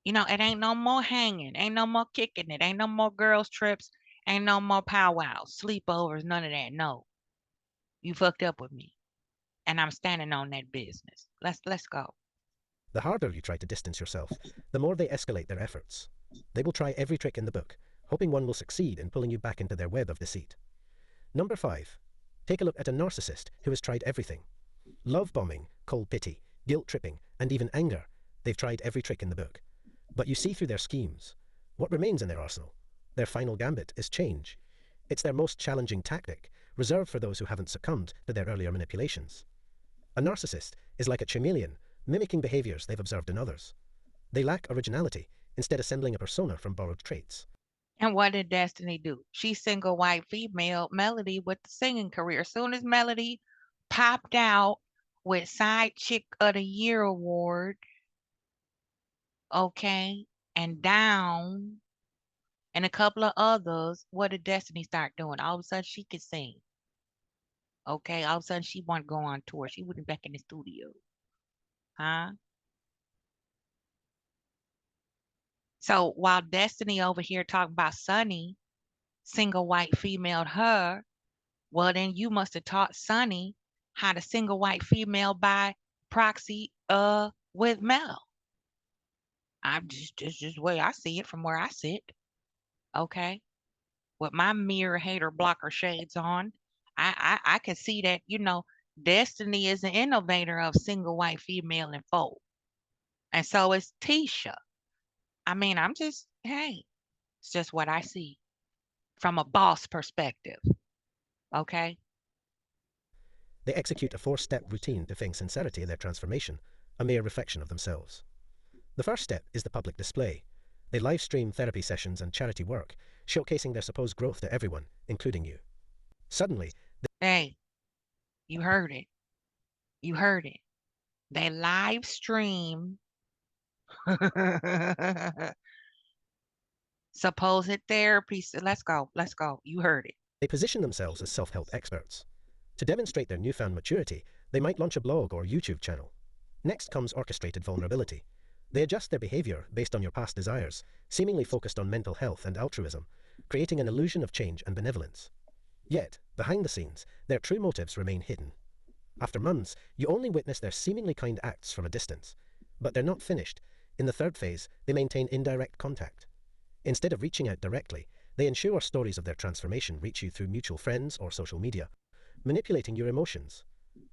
It ain't no more hanging, ain't no more kicking it, ain't no more girls trips, ain't no more powwows, sleepovers, none of that. No, you fucked up with me, and I'm standing on that business. Let's go. The harder you try to distance yourself, the more they escalate their efforts. They will try every trick in the book, hoping one will succeed in pulling you back into their web of deceit. Number 5. Take a look at a narcissist who has tried everything. Love bombing, cold pity, guilt tripping, and even anger. They've tried every trick in the book. But you see through their schemes. What remains in their arsenal? Their final gambit is change. It's their most challenging tactic, reserved for those who haven't succumbed to their earlier manipulations. A narcissist is like a chameleon, mimicking behaviors they've observed in others. They lack originality, instead assembling a persona from borrowed traits. And what did Destiny do? She's single white female Melody with the singing career. As soon as Melody popped out with Side Chick of the Year award, okay, and Down and a couple of others, what did Destiny start doing? All of a sudden she could sing. Okay, all of a sudden she wanted to go on tour. She wasn't back in the studio. Huh? So while Destiny over here talking about Sunny, single white female her, well, then you must have taught Sonny how to single white female by proxy with Mel. I'm just the way I see it from where I sit. Okay. With my mirror hater blocker shades on, I can see that, Destiny is an innovator of single white female and folk. And so is Tisha. I mean, hey, it's just what I see from a boss perspective. Okay? They execute a four-step routine to feign sincerity in their transformation, a mere reflection of themselves. The first step is the public display. They live stream therapy sessions and charity work, showcasing their supposed growth to everyone, including you. Suddenly, Hey, you heard it. You heard it. They live stream supposed therapy. Let's go. Let's go. You heard it. they position themselves as self-help experts. To demonstrate their newfound maturity, they might launch a blog or YouTube channel. Next comes orchestrated vulnerability. They adjust their behavior based on your past desires, seemingly focused on mental health and altruism, creating an illusion of change and benevolence. Yet, behind the scenes, their true motives remain hidden. After months, you only witness their seemingly kind acts from a distance. But they're not finished. In the third phase, they maintain indirect contact. Instead of reaching out directly, they ensure stories of their transformation reach you through mutual friends or social media, manipulating your emotions.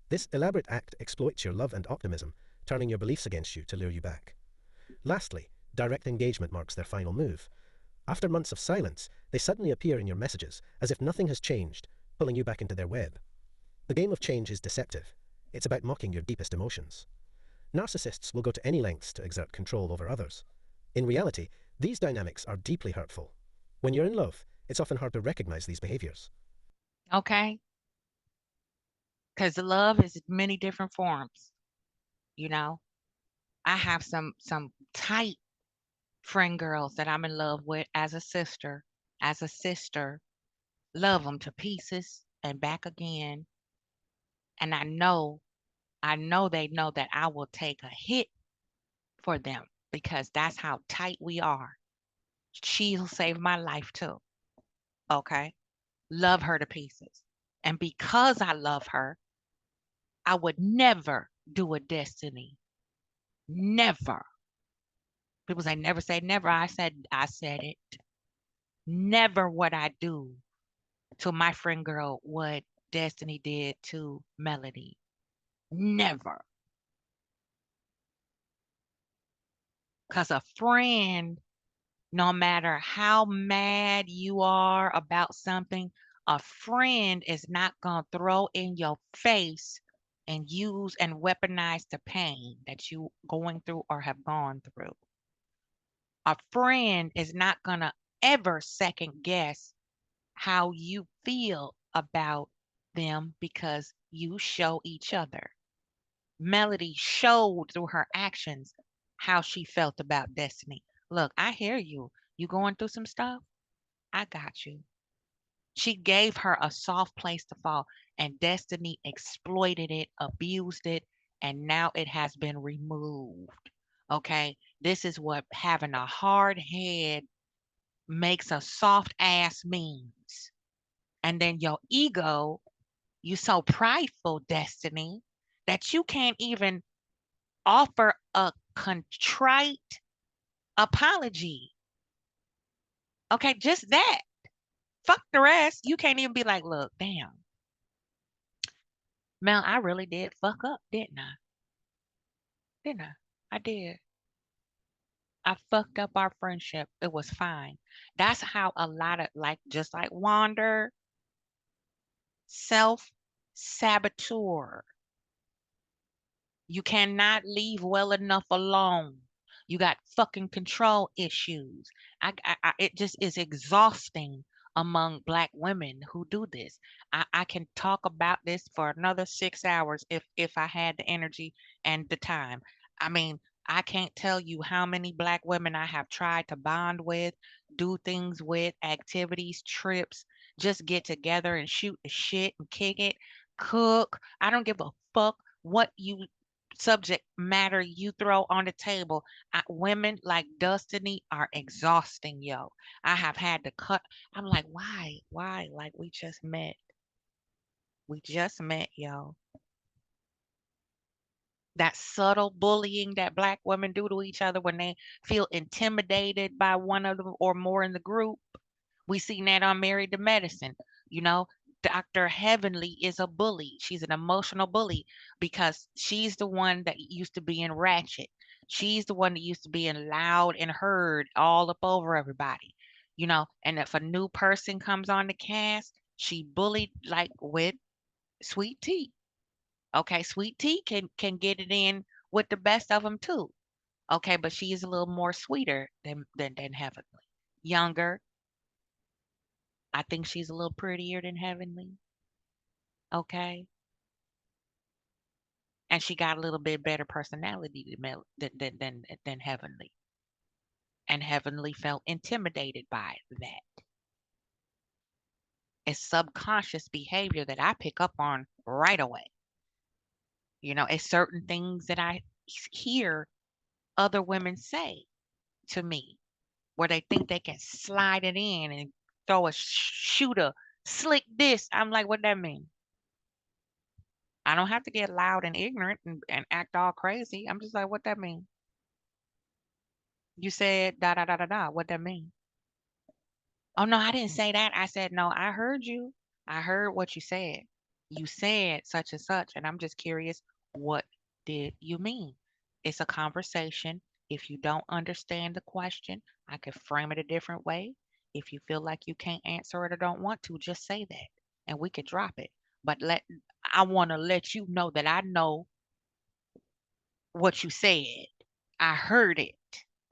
This elaborate act exploits your love and optimism, turning your beliefs against you to lure you back. Lastly, direct engagement marks their final move. After months of silence, they suddenly appear in your messages as if nothing has changed, pulling you back into their web. The game of change is deceptive. It's about mocking your deepest emotions. Narcissists will go to any lengths to exert control over others. In reality, these dynamics are deeply hurtful. When you're in love, it's often hard to recognize these behaviors. Okay? Because love is many different forms. You know, I have some tight friend girls that I'm in love with as a sister. As a sister, love them to pieces and back again. And I know they know that I will take a hit for them because that's how tight we are. She'll save my life too. Okay. Love her to pieces. And because I love her, I would never do a destiny. Never. People say never say never. I said it. Never would I do to my friend girl what Destiny did to Melody. Never. Cause a friend, no matter how mad you are about something, a friend is not gonna throw in your face and use and weaponize the pain that you going through or have gone through. A friend is not gonna ever second guess how you feel about them because you show each other. Melody showed through her actions how she felt about Destiny. Look, I hear you. You going through some stuff? I got you. She gave her a soft place to fall, and Destiny exploited it, abused it, and now it has been removed. Okay? This is what having a hard head makes a soft ass means. And then your ego, you so prideful, Destiny, that you can't even offer a contrite apology. Okay, just that. Fuck the rest. You can't even be like, look, damn, Mel, I really did fuck up, didn't I? Didn't I? I did. I fucked up our friendship. It was fine. That's how a lot of like just like Wander, self saboteur. You cannot leave well enough alone. You got fucking control issues. It just is exhausting among black women who do this. I can talk about this for another 6 hours if I had the energy and the time. I mean, I can't tell you how many black women I have tried to bond with, do things with, activities, trips, just get together and shoot the shit and kick it, cook. I don't give a fuck what you subject matter you throw on the table. Women like Destiny are exhausting, yo. I have had to cut. I'm like, why? Why? Like, we just met. We just met, yo. That subtle bullying that black women do to each other when they feel intimidated by one of them or more in the group. We seen that on Married to Medicine. You know, Dr. Heavenly is a bully. She's an emotional bully because she's the one that used to be in Ratchet. She's the one that used to be in Loud and Heard all up over everybody. And if a new person comes on the cast, She bullied like with Sweet Tea. Okay, Sweet Tea can get it in with the best of them too. Okay, but she is a little more sweeter than Heavenly. Younger. I think she's a little prettier than Heavenly. Okay, and she got a little bit better personality than Heavenly. And Heavenly felt intimidated by that. It's subconscious behavior that I pick up on right away. It's certain things that I hear other women say to me where they think they can slide it in and throw a shooter, slick this. I'm like, what that mean? I don't have to get loud and ignorant and act all crazy. I'm just like, what that mean? You said da da da da da. What that mean? Oh no, I didn't say that. I said no. I heard you. I heard what you said. You said such and such, and I'm just curious. What did you mean? It's a conversation. If you don't understand the question, I could frame it a different way. If you feel like you can't answer it or don't want to, just say that, and we could drop it. But I want to let you know that I know what you said. I heard it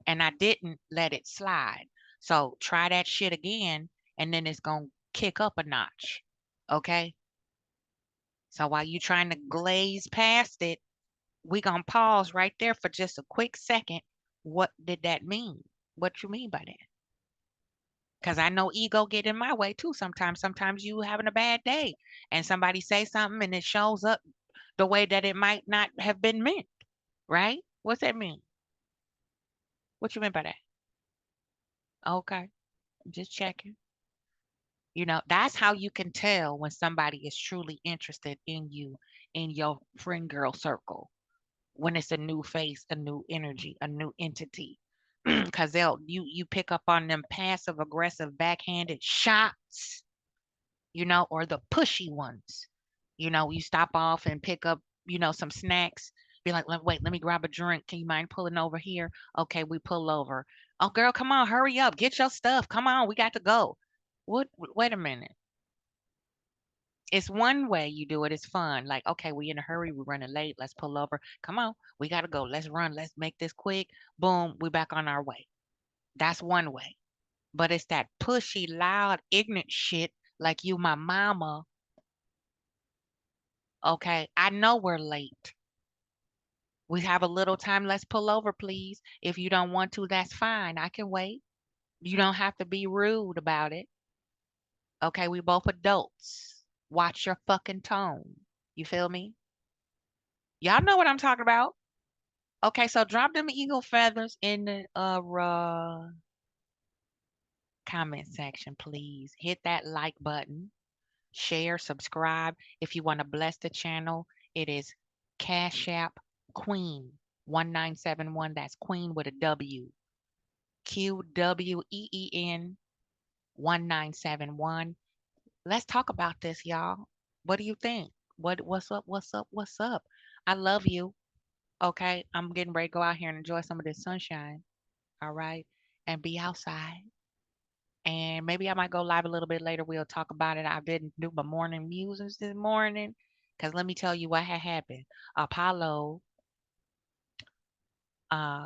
and I didn't let it slide. So try that shit again and then it's going to kick up a notch. Okay? So while you trying to glaze past it, we going to pause right there for just a quick second. What did that mean? What you mean by that? Cuz I know ego get in my way too sometimes. Sometimes you having a bad day and somebody say something and it shows up the way that it might not have been meant, right? What's that mean? What you mean by that? Okay, just checking. That's how you can tell when somebody is truly interested in you in your friend girl circle. When it's a new face, a new energy, a new entity. Cause you pick up on them passive aggressive backhanded shots, or the pushy ones. You stop off and pick up, some snacks. Be like, wait, let me grab a drink. Can you mind pulling over here? Okay, we pull over. Oh, girl, come on, hurry up, get your stuff. Come on, we got to go. What? Wait a minute. It's one way you do it. It's fun. Like, okay, we in a hurry. We're running late. Let's pull over. Come on, we gotta go. Let's run. Let's make this quick. Boom, we back on our way. That's one way. But it's that pushy, loud, ignorant shit. Like you, my mama. Okay, I know we're late. We have a little time. Let's pull over, please. If you don't want to, that's fine. I can wait. You don't have to be rude about it. Okay, we both adults. Watch your fucking tone. You feel me? Y'all know what I'm talking about. Okay, so drop them eagle feathers in the comment section, please. Hit that like button, share, subscribe. If you want to bless the channel, it is Cash App Queen 1971. That's Queen with a W. QWEEN 1971. Let's talk about this, y'all. What do you think? What's up? What's up? What's up? I love you. Okay, I'm getting ready to go out here and enjoy some of this sunshine. All right, and be outside. And maybe I might go live a little bit later. We'll talk about it. I didn't do my morning musings this morning because let me tell you what had happened. Apollo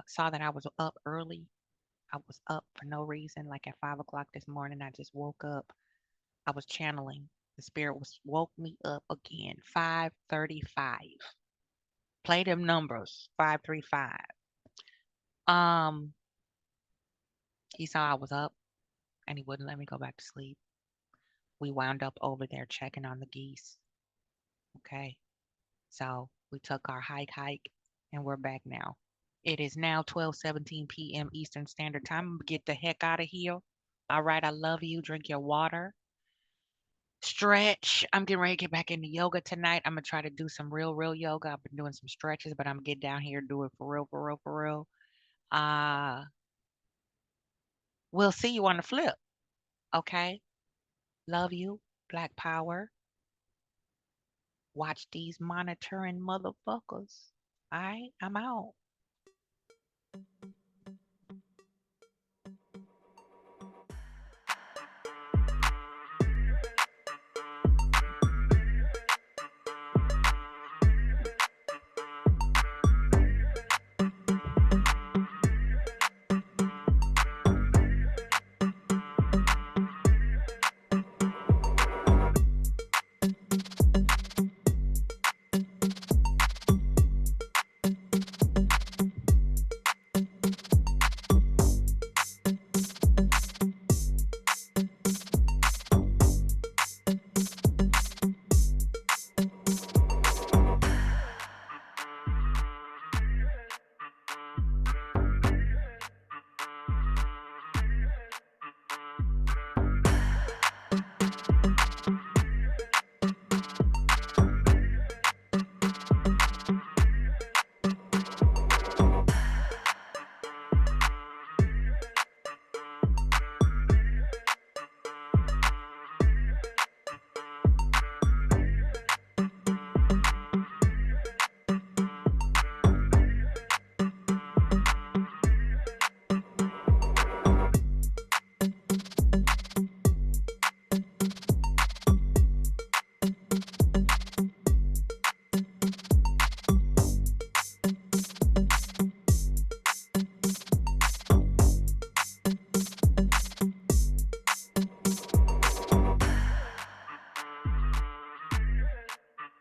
saw that I was up early. I was up for no reason. Like at 5 o'clock this morning, I just woke up. I was channeling. The spirit was woke me up again. 5:35. Play them numbers. 535. Um, he saw I was up and he wouldn't let me go back to sleep. We wound up over there checking on the geese. Okay. So we took our hike and we're back now. It is now 12:17 p.m. Eastern Standard Time. I'm gonna get the heck out of here. All right, I love you. Drink your water. Stretch. I'm getting ready to get back into yoga tonight. I'm gonna try to do some real yoga. I've been doing some stretches, but I'm gonna get down here and do it for real, for real, for real. Uh, we'll see you on the flip. Okay. Love you. Black Power. Watch these monitoring motherfuckers. All right, I'm out.